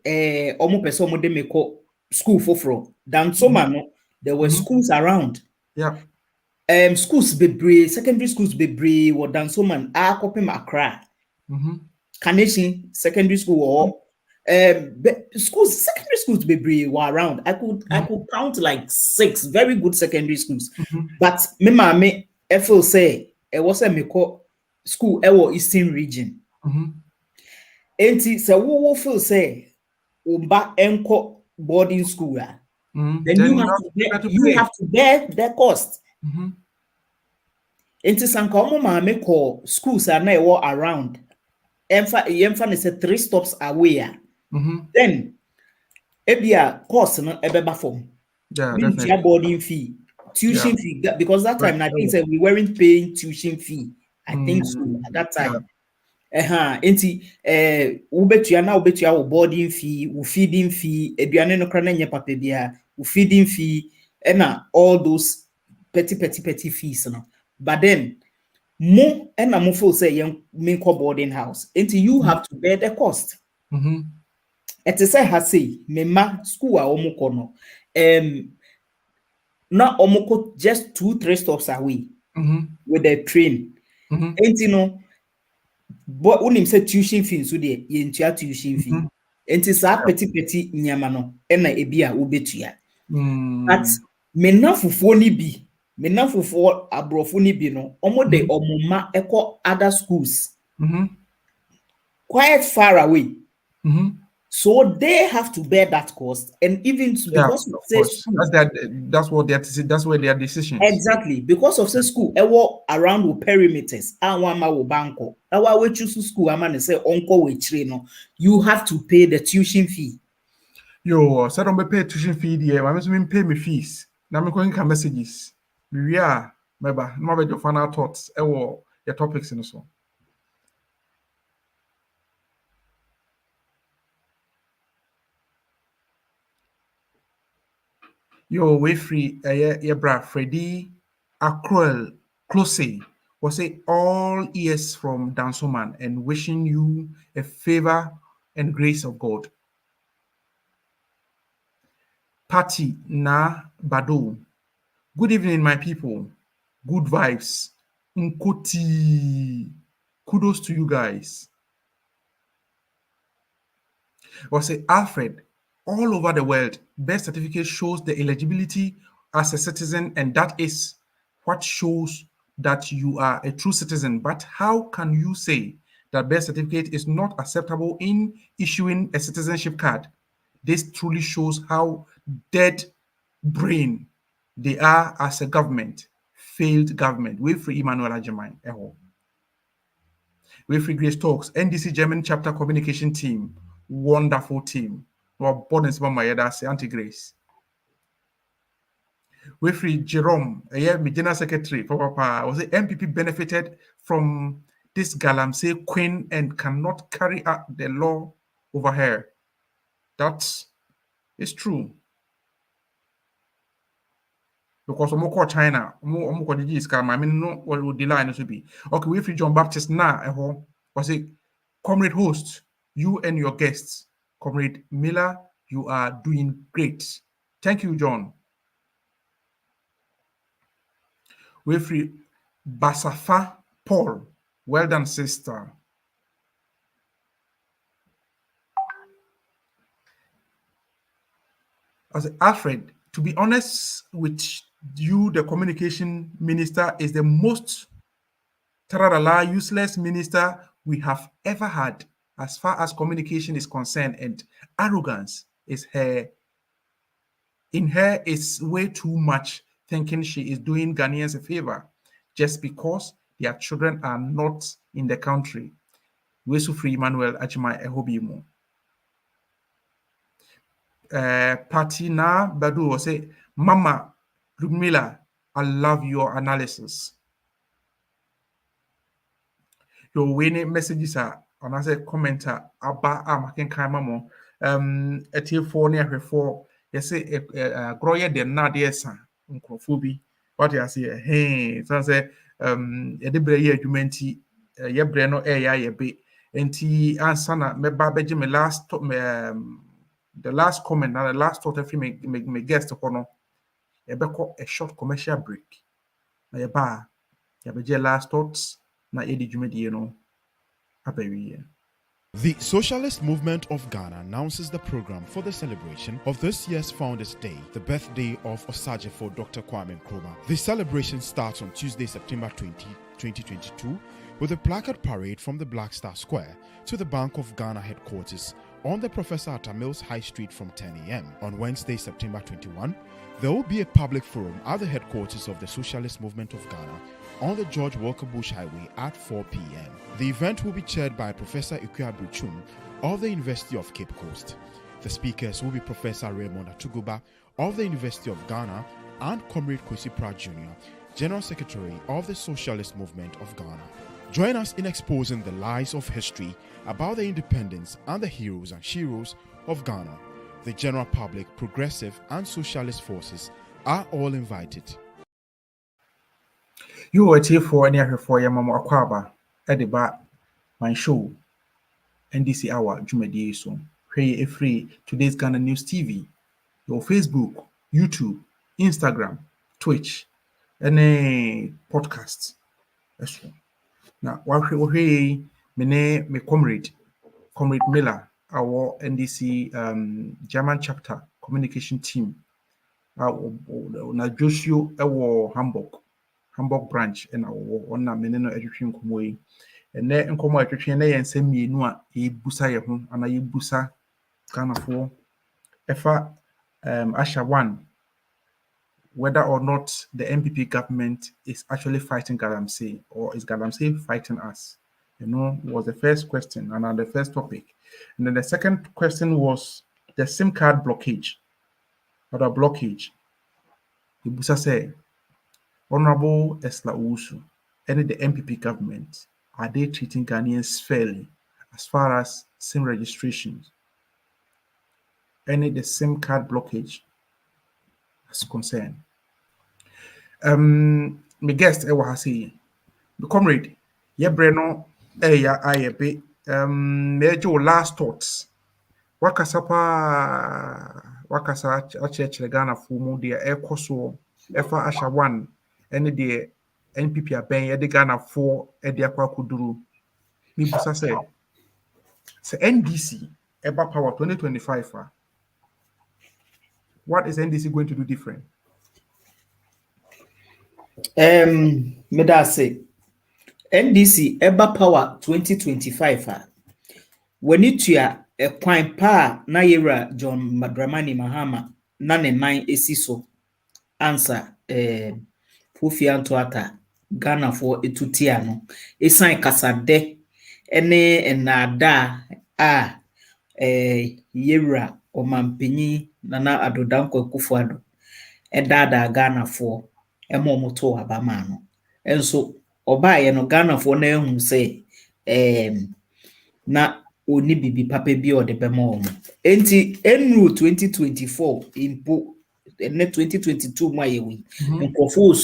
omo person mo de me call school for dance man. There were schools around. Yeah. Schools bebre, secondary schools bebre, or dance man Kopim Accra. Carnation secondary school or schools, secondary schools bebre were around. I could count like 6 very good secondary schools. But me mama feel say it was a me call school Eastern region. Enti se wo feel say umba enko boarding school then you have to bear the cost. Enti sanka omo maame call schools are na around emfa ne say 3 stops away then ebia cost no ebeba form definitely boarding fee, tuition fee, because that time I think we weren't paying tuition fee. I think so at that time. Enti ubetua wo boarding fee, wo feeding fee, eduane no kra na nye papa bia, wo feeding fee, and all those petty fees no. But then mo and mo feel say young main boarding house. Enti you have to bear the cost. It is say say me school a omo no na omo just 2-3 stops away with the train. Enti no but unim say tuition fee so there yentua tuition fee. Enti sa petty nyama no na ebia obetua. But me na fufuo ni bi, me na fufuo abrofo ni bi no omo de omoma eko other schools quite far away. So they have to bear that cost, and even because of that's where their decisions. Exactly, because of the school, around with perimeters, banco. Our we choose school, say uncle we train. You have to pay the tuition fee. Yo, so don't pay tuition fee there. I mean pay me fees. Now I'm going to messages. We are, maybe not your final thoughts. Your topics in the song. Yo, way free, bra Freddy Acroel Close was say all ears from Dansoman and wishing you a favor and grace of God. Patty Na Bado. Good evening, my people. Good vibes. Nkoti. Kudos to you guys. Was say Alfred. All over the world, birth certificate shows the eligibility as a citizen, and that is what shows that you are a true citizen. But how can you say that birth certificate is not acceptable in issuing a citizenship card? This truly shows how dead brain they are as a government, failed government. We free Emmanuel Ajimai. We free Grace Talks, NDC German chapter communication team, wonderful team. Or bonus by my say Auntie Grace. We free Jerome, a year general secretary for Papa. Was the MPP benefited from this galamsey queen and cannot carry out the law over her? That is true. Because I'm call China, I'm call the scam. I mean, no, what would the line to be? Okay, we free John Baptist now. Was it comrade host? You and your guests. Comrade Miller, you are doing great. Thank you, John. We're free Basafa Paul. Well done, sister. as Alfred, to be honest with you, the communication minister is the most useless minister we have ever had as far as communication is concerned, and arrogance is in her is way too much, thinking she is doing Ghanaians a favor just because their children are not in the country. Wesu Free Emmanuel Achima Ehobimu. Patina Badu will say, Mama Ludmila, I love your analysis. Your winning messages are on as a commenter about making Kaimamo. At here for near 4. You say a groyer de Nadia Uncrophobi. What you say, hey, so say, a debray argumenti, ye breno a bit, and tea and sana, me babaji me last, the last comment, and the last thought of me guest upon a short commercial break. Na ye ba, ya last thoughts, na edi jumedi, you know. The Socialist Movement of Ghana announces the program for the celebration of this year's Founders' Day, the birthday of Osagyefo Dr. Kwame Nkrumah. The celebration starts on Tuesday, September 20, 2022, with a placard parade from the Black Star Square to the Bank of Ghana headquarters on the Professor Atta Mills High Street from 10 a.m. On Wednesday, September 21, there will be a public forum at the headquarters of the Socialist Movement of Ghana on the George Walker Bush Highway at 4 p.m. The event will be chaired by Professor Ikuabu Chum of the University of Cape Coast. The speakers will be Professor Raymond Atuguba of the University of Ghana and Comrade Kwesi Pratt Jr., General Secretary of the Socialist Movement of Ghana. Join us in exposing the lies of history about the independence and the heroes and sheroes of Ghana. The general public, progressive and socialist forces are all invited. You are here for any for your mama Akwaba at the bar, MyShow NDC hour, Jumedi so. Pray a free today's Ghana News TV, your Facebook, YouTube, Instagram, Twitch, any podcast. That's one. Now, what we me comrade Miller, our NDC German chapter communication team. Na Joshua ewo Hamburg branch and our na meneno education komoyi. And then nkomo education na yense mienu a yebusa ye ho ana yebusa Ghanafo efa Asha 1 whether or not the MPP government is actually fighting Galamsey or is Galamsey fighting us. You know, was the first question and the first topic. And then the second question was the SIM card blockage or the blockage. Ibusa said, Honorable Esla Usu and the MPP government, are they treating Ghanaians fairly as far as SIM registrations? Any the SIM card blockage is concerned. My guest ewa hasi, the comrade, ye breno ya ayebe mejo last thoughts. Wakasa achechere Ghana fumu de ekoso efa Asha 1 ene de NPP aben ye de Ghana 4 e de akwa kuduru. Mi busa say NDC eba power 2025 what is NDC going to do different? Me da say NDC eba power 2025 when it ya a kwan pa na yera John Dramani Mahama na ne nan esiso answer Fufia Ntoata Ghana for etutia no esan kasade ene enada a yera omampenyi nana adodanko Akufo-Addo edada Ghana for emomoto abama no enso obaye no Ghana for na ehun say na oni bibi papa bi o de bema omo enti enru 2024 impo ne 2022 mu ayewi nkofo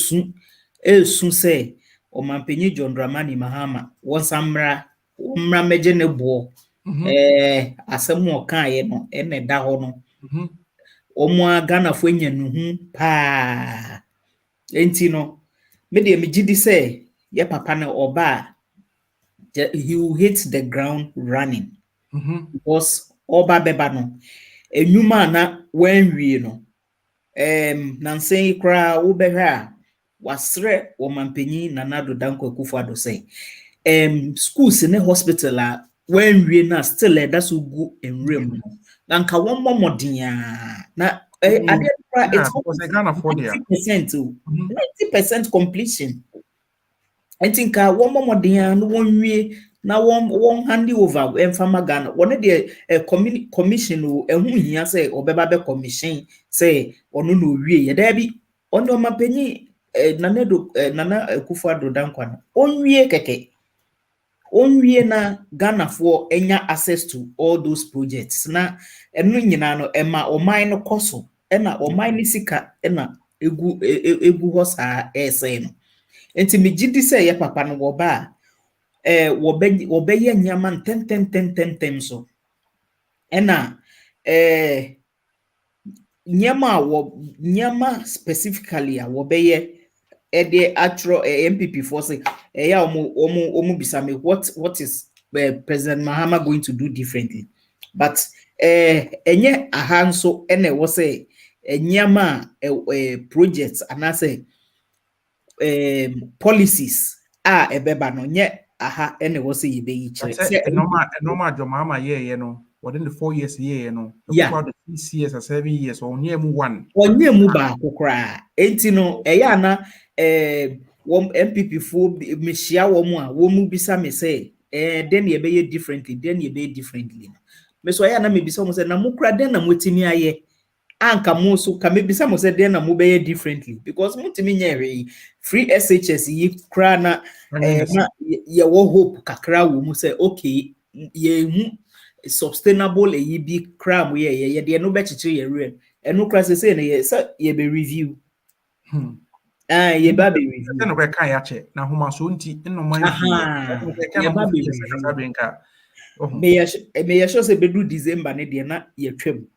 esu say omampenyi John Dramani Mahama wonsamra meje ne bo asemu okan ye no ene da ho no omo Ghana fo nya nuhu pa enti no me de megidi say ye papa na oba he will hit the ground running because oba beba no enuma na wanwie no nansen kra wo behwe a wasre wo mampanyi Nanado Danko Akufo-Addo say schools ne hospital a wanwie na still that so go enrem no na nka won momoden na ade kra it's because Ghana for there 90% 90% completion. I think one more no one way now one handy over Enfama Ghana. One of the commission who here say or beba commission say or no we there be on your mapeni Nana Akufo-Addo Dankwa. Onwie keke. Onwie na Ghana for enya access to all those projects. Na enu nyina no ema omai no koso. Ena omai ni sika ena egu hosa say no. Enti me gidi say ya papa no wo ba wo be ye nyama ten so ena nyama specifically a wo be ye de atro MPP for say ya omo bisa me what is President Mahama going to do differently, but enye aha nso ene wo say nyama projects anase policies ebeba no nye aha ene wo say yebe yi kire say normal jomama ye no within the 4 years ye no yeah. 6 years or 7 years or near mu one onye mu ba kokra enti no eya na wom MPP fo mehia wo mu a wo mu bisa me say den ye be differently me so eya na me bisa mo say na mukra den na motimi aye anka mo so ka me bisa mo say den na mo be differently because motimi nya free SHS yi kra na na ye wo hope kakra wo mu say okay ye hu sustainable ye bi kra mo ye de no be chichire ye real enu kra say na ye be review ye ba be review no be kan ya che na homa so nti no man ye ba be review me ya sure say be do December ne de na ye twam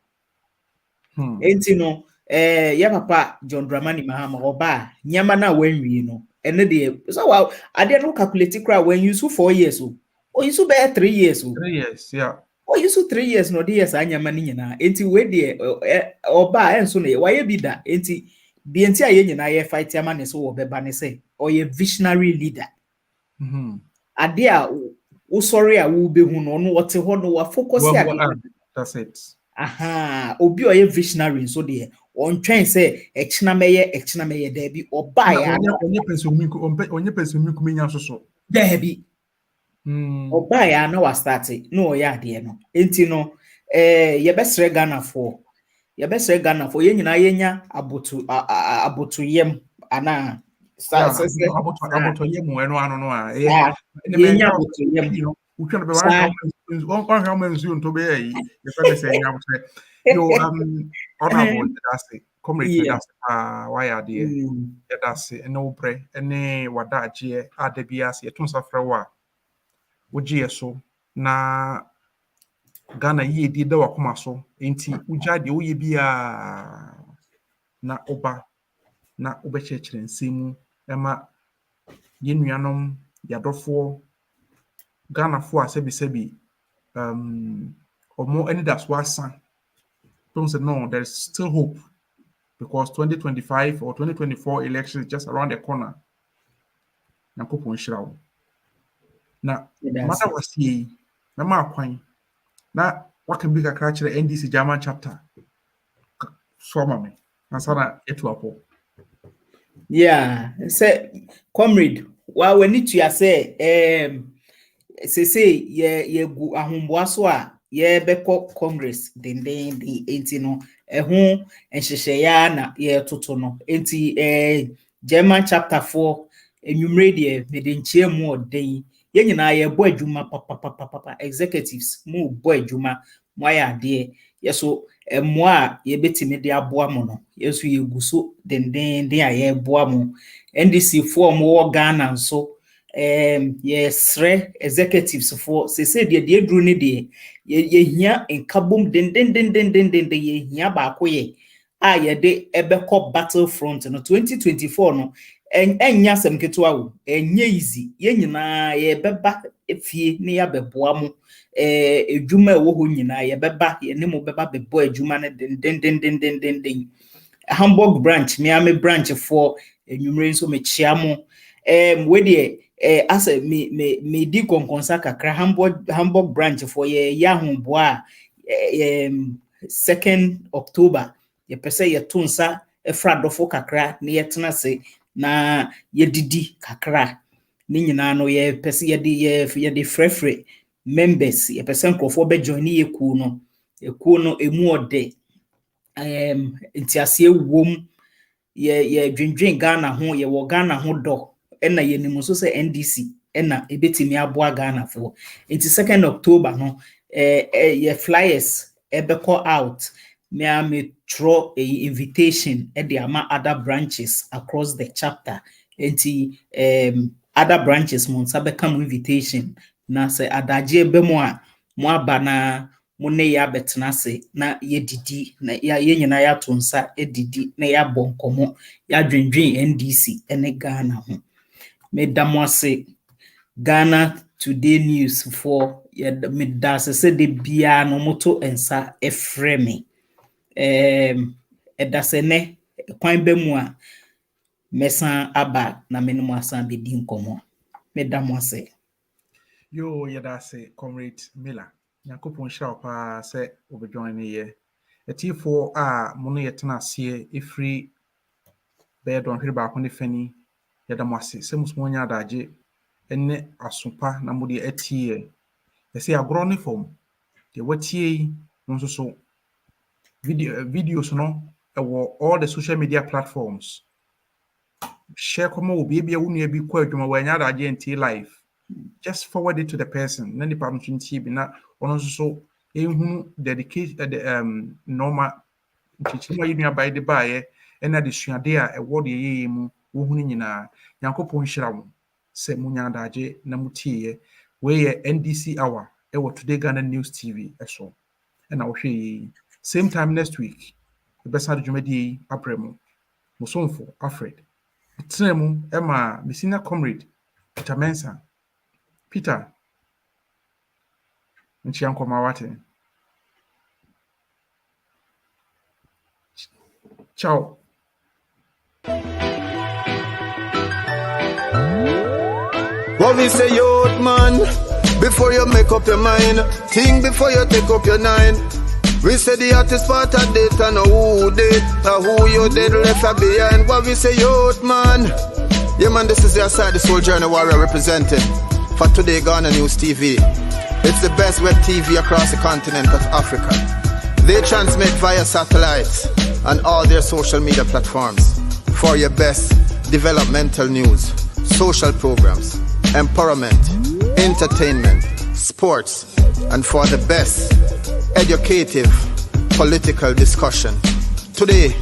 enti no ya papa John Dramani Mahama oba nyama na wanwie no ene de so wow ade no calculate kra when you so 4 years o you so be 3 years 3 years yeah o you so 3 years no de yes anyama ni nyina enti we de oba enso no wa ye bi da enti bi enti aye nyina ye fight ama ne so wo beba ne say o ye visionary leader ade a wo sorry a wo be hu no no wote ho no wa focus ya that's it aha obi o ye visionary so de on twen say ekina meye there bi oba ya onye person mi kumenya so there bi oba ya na wa start no o ya de no enti no ye besre Ghana for ye nyina yenya abotu yem ana abotu yem eno ano no a yenya abotu yem utwa no be wan ka ma nsu nto be yi ye fa say nya abotu yo honorable that's comrade that's why are there that's no pre ene wada agye adabia se eton safra wa wogie so na Ghana yi di da wakoma so enti uja de oye bia na oba na obechechire nsemu ema yenuanom yadofo Ghana fo asebi omo any that's wasa don't say no there's still hope because 2025 or 2024 election is just around the corner na popon shirawo na mata wasi na makwan na waka bi kakra kire NDC German chapter so mama ansana etu apo yeah say comrade wa we need to say ye gu ahomboa so a ye beko congress den enti no ehun enhyehyɛ ya na ye toto no enti German chapter 4 enwumre de medenchie mu odin ye nyina ye bo adwuma papa executives mu bo adwuma mo ya de yeso emo a ye betimi de aboa mo no yeso ye guso den a ye boa mo NDC fo mo wo Ghana nso yes executives for say de edru ne de ye hia enkabom den ye hia ba ko ye a ye de ebekọ battlefront no 2024 no enya sem ketewa wo enye easy ye nyina ye beba efie ne ya beboa mo edwuma wo ho nyina ye beba ye ne mo beba bebo edwuma ne den Hamburg branch, Miami branch for enyumre nso me chiamo. We dey as me di konkonsa kakra Hamburg branch for ye yahomboa 2nd October. Ye pese ye tunsa efra dofo kakra ne yetena se na ye didi kakra. Ni nyina no ye pese ye de frefre members ye pese nkrofo be join ye ku no emu ode ntiase wom ye dwendwen Ghana ho ye wo Ghana ho do na ye nimu so se NDC na ebetimi aboa Ghana fo nti 2nd October no ye flyers ebeko out me throw a invitation at the other branches across the chapter nti other branches mon sabe come invitation na say adaje be mo a mo aba na mo ne ya betena se na ye didi na ye nyina ya tonsa edidi na ya bonkomo ya dwendwen NDC ene Ghana ho me damo se Ghana Today News for me das se de bia no moto ensa efreme edasene kwan be mu a mesan aba na menum asan be di nkomo me damo se yo yadase comrade Miller yakopon shira pa se obedwan ne ye etifo a mono yetena ase efri be don hwere ba ko ne fani yadamo ase se musmo nya adaje enne asopa na mode atie yese agro ne form de watie nso so videos no all the social media platforms share come will be unu bi kwa adwuma wa nya adaje nti live. Just forward it to the person. Nani pa mtunti bi na ono so ehunu dedicated normal chichima yinu abai de bae ena de suade a ewode yeye mu wo hunu nyina yankopon hira wo se munya daje na mutie we ye NDC hour ewo Today Ghana News TV eso ena wo hwe same time next week the best had jumadi apremo musonfo Alfred tremu ema misina comrade Peter Mensa Peter nchianko mawate ciao. What we say, youth man, before you make up your mind, think before you take up your nine. We say the hottest part of date and who did, who you did left behind. What we say, youth man, yeah man, this is your side, the soldier and the warrior representing for Today Ghana News TV. It's the best web TV across the continent of Africa. They transmit via satellites and all their social media platforms for your best developmental news, social programs, empowerment, entertainment, sports, and for the best educative political discussion. Today,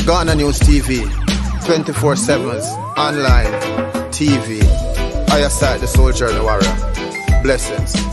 Ghana News TV, 24/7 online TV. I aside the soldier and the warrior. Blessings.